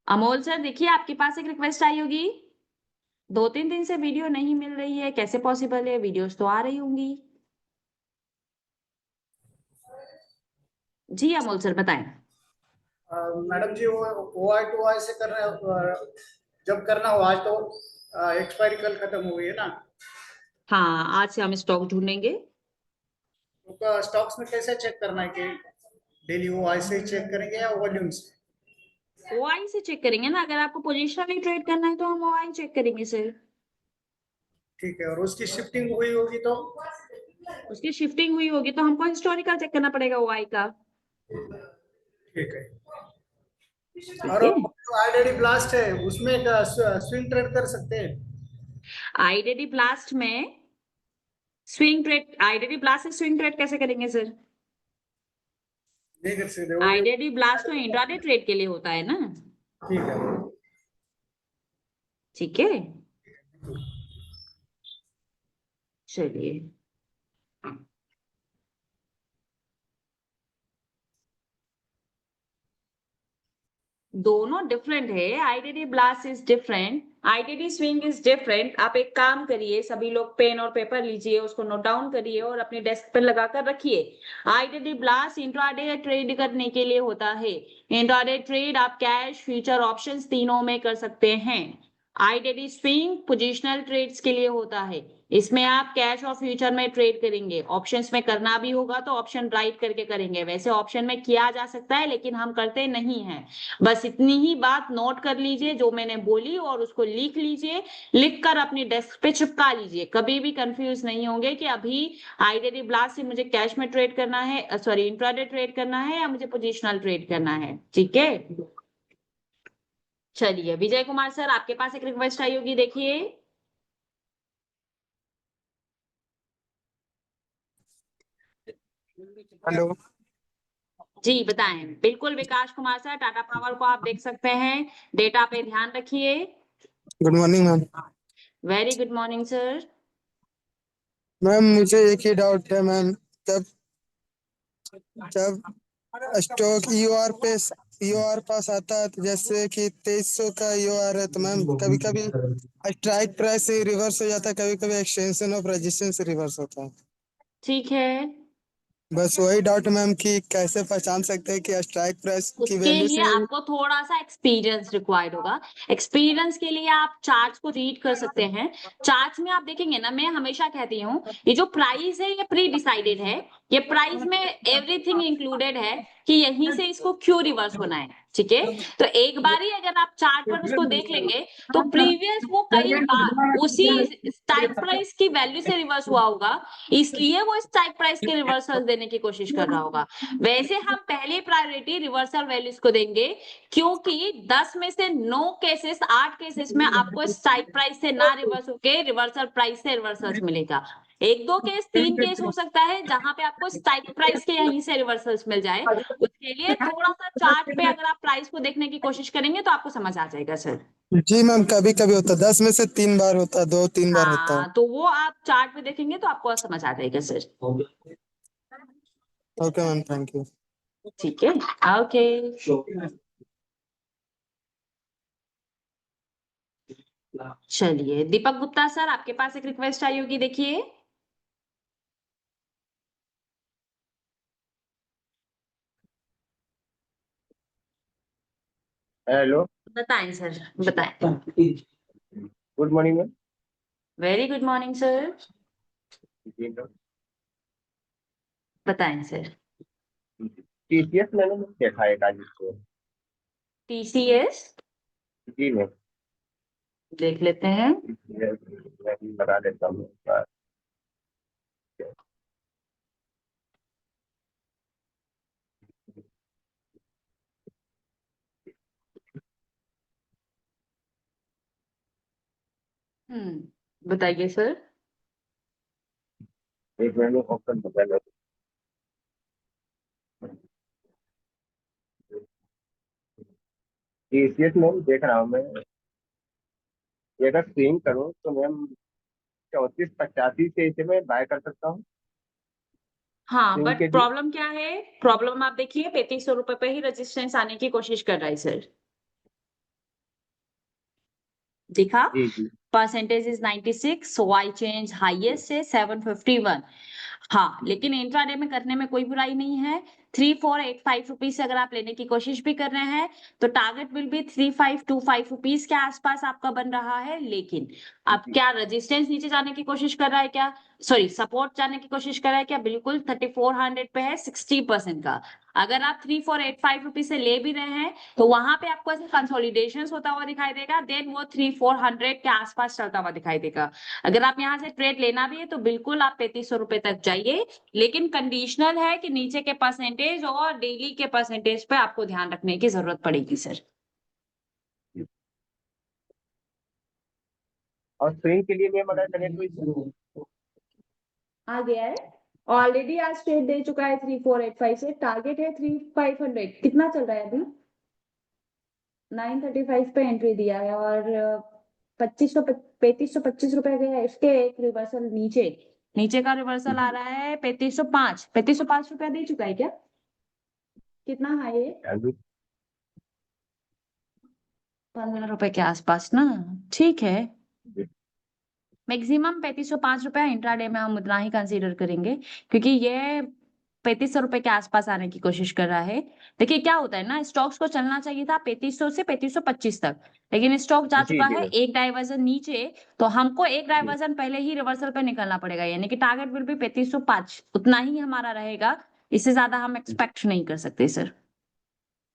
अमोल सर देखिए आपके पास एक रिक्वेस्ट आई होगी। 2-3 दिन से वीडियो नहीं मिल रही है, कैसे पॉसिबल है? वीडियोस तो आ रही होंगी। जी अमोल सर बताएं। मैडम जी वो OI to OI से कर रहे हैं, जब करना हो आज तो एक्सपायरी कल खत्म हो गई है ना, हाँ, आज से हम स्टॉक ढूंढेंगे। तो स्टॉक्स में कैसे चेक करना है कि डेली OI से चेक करेंगे या वॉल्यूम से? ओआई से चेक करेंगे ना, अगर आपको पोजिशनली ट्रेड करना है तो हम ओआई चेक करेंगे सर। ठीक है, और उसकी शिफ्टिंग हुई होगी तो? उसकी शिफ्टिंग हुई होगी तो हमको हिस्टोरिकल चेक करना पड़ेगा ओआई का। ठीक है। ठीक और है, जो आईडी ब्लास्ट है उसमें स्विंग ट्रेड कर सकते हैं? आईडीडी ब्लास्ट में स्विंग ट्रेड, आईडीडी ब्लास्ट से स्विंग ट्रेड कैसे करेंगे सर? नहीं कर सकते वो? आईडीडी ब्लास्ट तो इंट्राडे ट्रेड के लिए होता है ना। ठीक है। ठीक है, चलिए। दोनों डिफरेंट है, IDD blast is different, IDD swing is different. आप एक काम करिए, सभी लोग पेन और पेपर लीजिए, उसको नोट डाउन करिए और अपने डेस्क पर लगाकर रखिए। आईडीडी ब्लास्ट इंट्राडे ट्रेड करने के लिए होता है। इंट्राडे ट्रेड आप कैश, फ्यूचर, ऑप्शंस तीनों में कर सकते हैं। आईडीडी स्विंग पोजिशनल ट्रेड्स के लिए होता है। इसमें आप कैश और फ्यूचर में ट्रेड करेंगे, ऑप्शंस में करना भी होगा तो ऑप्शन राइट करके करेंगे। वैसे ऑप्शन में किया जा सकता है लेकिन हम करते नहीं हैं। बस इतनी ही बात नोट कर लीजिए जो मैंने बोली और उसको लिख लीजिए, लिखकर अपनी डेस्क पे चिपका लीजिए। कभी भी कंफ्यूज नहीं होंगे कि अभी आईडीडी ब्लास्ट से मुझे कैश में ट्रेड करना है, सॉरी इंट्राडे ट्रेड करना है या मुझे पोजिशनल ट्रेड करना है। ठीक है, चलिए विजय कुमार सर आपके पास एक रिक्वेस्ट आई होगी, देखिए। हेलो। जी बताएं। बिल्कुल विकास कुमार सर, टाटा पावर को आप देख सकते हैं, डेटा पे ध्यान रखिए। Good morning ma'am. Very good morning sir. Ma'am मुझे एक ही डाउट है मैम, जब जब स्टॉक ईओआर पास आता है तो जैसे कि 2300 का ईओआर है तो मैम कभी कभी स्ट्राइक प्राइस से रिवर्स हो जाता है, कभी कभी एक्सटेंशन ऑफ रेजिस्टेंस से रिवर्स होता है। ठीक है, बस वही डाउट मैम कि कैसे पहचान सकते हैं कि स्ट्राइक प्राइस की उसके वैल्यू लिए से। आपको थोड़ा सा एक्सपीरियंस रिक्वायर्ड होगा। एक्सपीरियंस के लिए आप चार्ट्स को रीड कर सकते हैं। चार्ट्स में आप देखेंगे ना, मैं हमेशा कहती हूँ ये जो प्राइस है ये प्री डिसाइडेड है। ये प्राइस में एवरीथिंग इंक्लूडेड है कि यहीं से इसको क्यों रिवर्स होना है। ठीक है, तो एक बार ही अगर आप चार्ट पर उसको देख लेंगे तो प्रीवियस वो कई बार उसी स्ट्राइक प्राइस की वैल्यू से रिवर्स हुआ होगा, इसलिए वो स्ट्राइक प्राइस के रिवर्सल देने की कोशिश कर रहा होगा। वैसे हम पहली प्रायोरिटी रिवर्सल वैल्यूज को देंगे, क्योंकि 10 में से 9 केसेस, 8 केसेस में आपको स्ट्राइक प्राइस से ना रिवर्स होके रिवर्सल प्राइस से रिवर्सल्स मिलेगा। 1-2 केस, 3 केस हो सकता है जहां पे आपको स्ट्राइक प्राइस के यहीं से रिवर्सल्स मिल जाए। उसके लिए थोड़ा सा चार्ट पे अगर आप प्राइस को देखने की कोशिश करेंगे तो आपको समझ आ जाएगा सर। जी मैम, कभी कभी होता है 10 में से 3 बार होता है, 2-3 बार होता है। हाँ, तो वो आप चार्ट पे देखेंगे तो आपको समझ आ जाएगा sir. Okay ma'am, thank you. ठीक है, ओके। चलिए दीपक गुप्ता सर आपके पास एक रिक्वेस्ट आई होगी, देखिए। हेलो। बताएं सर, बताएं। Good morning ma'am. Very good morning sir. जी मैम। बताएं सर। टीसीएस मैंने देखा है आज इसको। टीसीएस जी मैम। देख लेते हैं। मैं भी बता देता हूँ एक बार। बताइए सर। एक मैंने ऑप्शन बताया। टीसीएस मैम देख रहा हूँ मैं, ये अगर स्विंग करूँ तो मैम 3485 से इसे मैं बाय कर सकता हूँ हाँ, स्विंग बट के लिए। प्रॉब्लम क्या है? प्रॉब्लम आप देखिए 3500 रुपए पे ही रेजिस्टेंस आने की कोशिश कर रहा है सर। देखा? जी जी percentage is 96, so I change highest है 751। हाँ, लेकिन इंट्राडे में करने में कोई बुराई नहीं है। 3485 रुपीज से अगर आप लेने की कोशिश भी कर रहे हैं तो टारगेट विल बी 3525 रुपीज के आसपास आपका बन रहा है। लेकिन अब क्या रेजिस्टेंस नीचे जाने की कोशिश कर रहा है क्या? सॉरी, सपोर्ट जाने की कोशिश कर रहा है क्या? बिल्कुल 3400 पे है 60% का। अगर आप 3485 रुपीज से ले भी रहे हैं तो वहां पे आपको ऐसे कंसोलिडेशन होता हुआ दिखाई देगा, देन वो 3400 के आसपास चलता हुआ दिखाई देगा। अगर आप यहाँ से ट्रेड लेना भी है तो बिल्कुल आप 3500 रुपए तक जाइए, लेकिन कंडीशनल है कि नीचे के परसेंटेज और डेली के परसेंटेज पे आपको ध्यान रखने की जरूरत पड़ेगी सर। और स्विंग के लिए भी हम अगर करें तो इस आ गया है ऑलरेडी, आज ट्रेड दे चुका है 3485 से, टारगेट है 3500। कितना चल रहा है अभी? 935 पे एंट्री दिया है और 3525 रुपए गया है। इसके एक रिवर्सल नीचे, नीचे का रिवर्सल आ रहा है 3505 रुपया दे चुका है क्या? कितना हाई है? 15 रुपए के आसपास ना। ठीक है, मैक्सिमम 3505 रुपया इंट्राडे में हम उतना ही कंसीडर करेंगे, क्योंकि ये 3500 रुपए के आसपास आने की कोशिश कर रहा है। देखिए क्या होता है ना, स्टॉक्स को चलना चाहिए था 3500 से 3525 तक, लेकिन स्टॉक जा जी चुका जी है मैम एक डाइवर्जन नीचे, तो हमको एक जी डाइवर्जन पहले ही रिवर्सल पे निकलना पड़ेगा, यानी कि टारगेट विल भी 3505, उतना ही हमारा रहेगा। इससे ज्यादा हम एक्सपेक्ट नहीं कर सकते सर।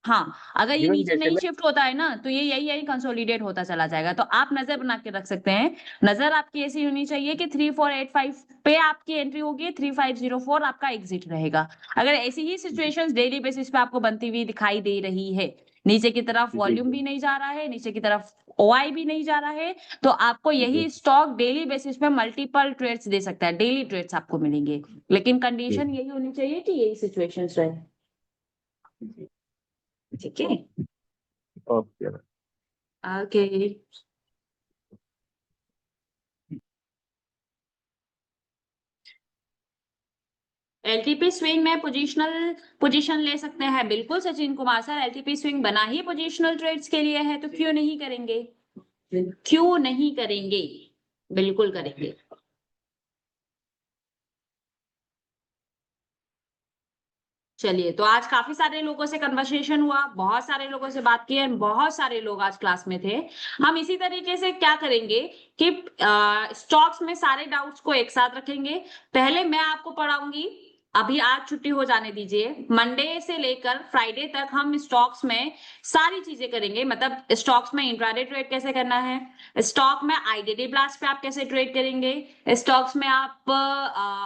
हाँ, अगर जी ये मैम नीचे जैसे नहीं मैं शिफ्ट होता है ना तो ये यही यही कंसोलिडेट होता चला जाएगा, तो आप नजर बना के रख सकते हैं। नजर आपकी ऐसी होनी चाहिए कि 3485 पे आपकी एंट्री होगी, 3504 आपका एग्जिट रहेगा। अगर ऐसी ही सिचुएशंस डेली बेसिस पे आपको बनती हुई दिखाई दे रही है, नीचे की तरफ जी वॉल्यूम जी भी नहीं जा रहा है, नीचे की तरफ ओआई भी नहीं जा रहा है, तो आपको जी यही स्टॉक डेली बेसिस पे मल्टीपल ट्रेड्स दे सकता है, डेली ट्रेड्स आपको मिलेंगे, लेकिन कंडीशन यही होनी चाहिए कि यही सिचुएशंस रहे। जी ठीक है, ओके ओके। एलटीपी स्विंग में पोजीशन ले सकते हैं बिल्कुल Sachin Kumar sir. LTP swing बना ही पोजीशनल ट्रेड्स के लिए है, तो क्यों नहीं करेंगे? क्यों नहीं करेंगे? बिल्कुल करेंगे। चलिए, तो आज काफी सारे लोगों से कन्वर्सेशन हुआ, बहुत सारे लोगों से बात की है, बहुत सारे लोग आज क्लास में थे। हम इसी तरीके से क्या करेंगे कि स्टॉक्स में सारे डाउट्स को एक साथ रखेंगे। पहले मैं आपको पढ़ाऊंगी, अभी आज छुट्टी हो जाने दीजिए, मंडे से लेकर फ्राइडे तक हम स्टॉक्स में सारी चीजें करेंगे। मतलब स्टॉक्स में इंट्राडे ट्रेड कैसे करना है, स्टॉक में आईडीडी ब्लास्ट पे आप कैसे ट्रेड करेंगे, स्टॉक्स में आप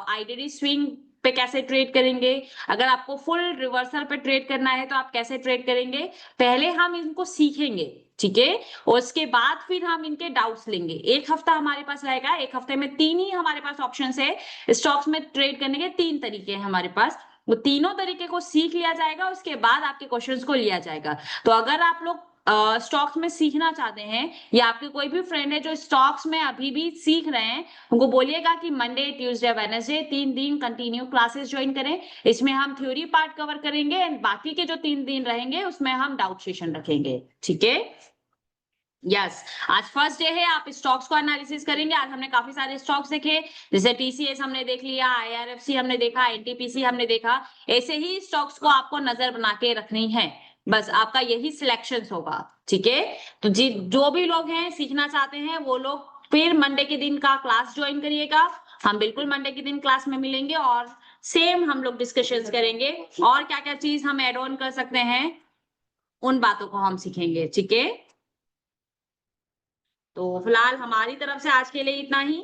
आईडीडी स्विंग पे कैसे ट्रेड करेंगे, अगर आपको फुल रिवर्सल पे ट्रेड करना है तो आप कैसे ट्रेड करेंगे। पहले हम इनको सीखेंगे, ठीक है, और उसके बाद फिर हम इनके डाउट्स लेंगे। एक हफ्ता हमारे पास रहेगा, एक हफ्ते में 3 ही हमारे पास ऑप्शंस है स्टॉक्स में ट्रेड करने के, 3 तरीके हैं हमारे पास, वो तीनों तरीके को सीख लिया जाएगा, उसके बाद आपके क्वेश्चंस को लिया जाएगा। तो अगर आप लोग स्टॉक्स में सीखना चाहते हैं, या आपके कोई भी फ्रेंड है जो स्टॉक्स में अभी भी सीख रहे हैं, उनको बोलिएगा कि मंडे ट्यूसडे वेडनेसडे 3 दिन कंटिन्यू क्लासेस ज्वाइन करें। इसमें हम थ्योरी पार्ट कवर करेंगे एंड बाकी के जो 3 दिन रहेंगे उसमें हम डाउट सेशन रखेंगे, ठीक है। यस, आज फर्स्ट डे है, आप स्टॉक्स को एनालिसिस करेंगे। आज हमने काफी सारे स्टॉक्स देखे, जैसे टीसीएस हमने देख लिया, आईआरएफसी हमने देखा, एनटीपीसी हमने देखा। ऐसे ही स्टॉक्स को आपको नजर बना के रखनी है, बस आपका यही सिलेक्शन होगा, ठीक है। तो जी जो भी लोग हैं सीखना चाहते हैं वो लोग फिर मंडे के दिन का क्लास ज्वाइन करिएगा। हम बिल्कुल मंडे के दिन क्लास में मिलेंगे और सेम हम लोग डिस्कशंस करेंगे, और क्या क्या चीज हम एड ऑन कर सकते हैं उन बातों को हम सीखेंगे, ठीक है। तो फिलहाल हमारी तरफ से आज के लिए इतना ही।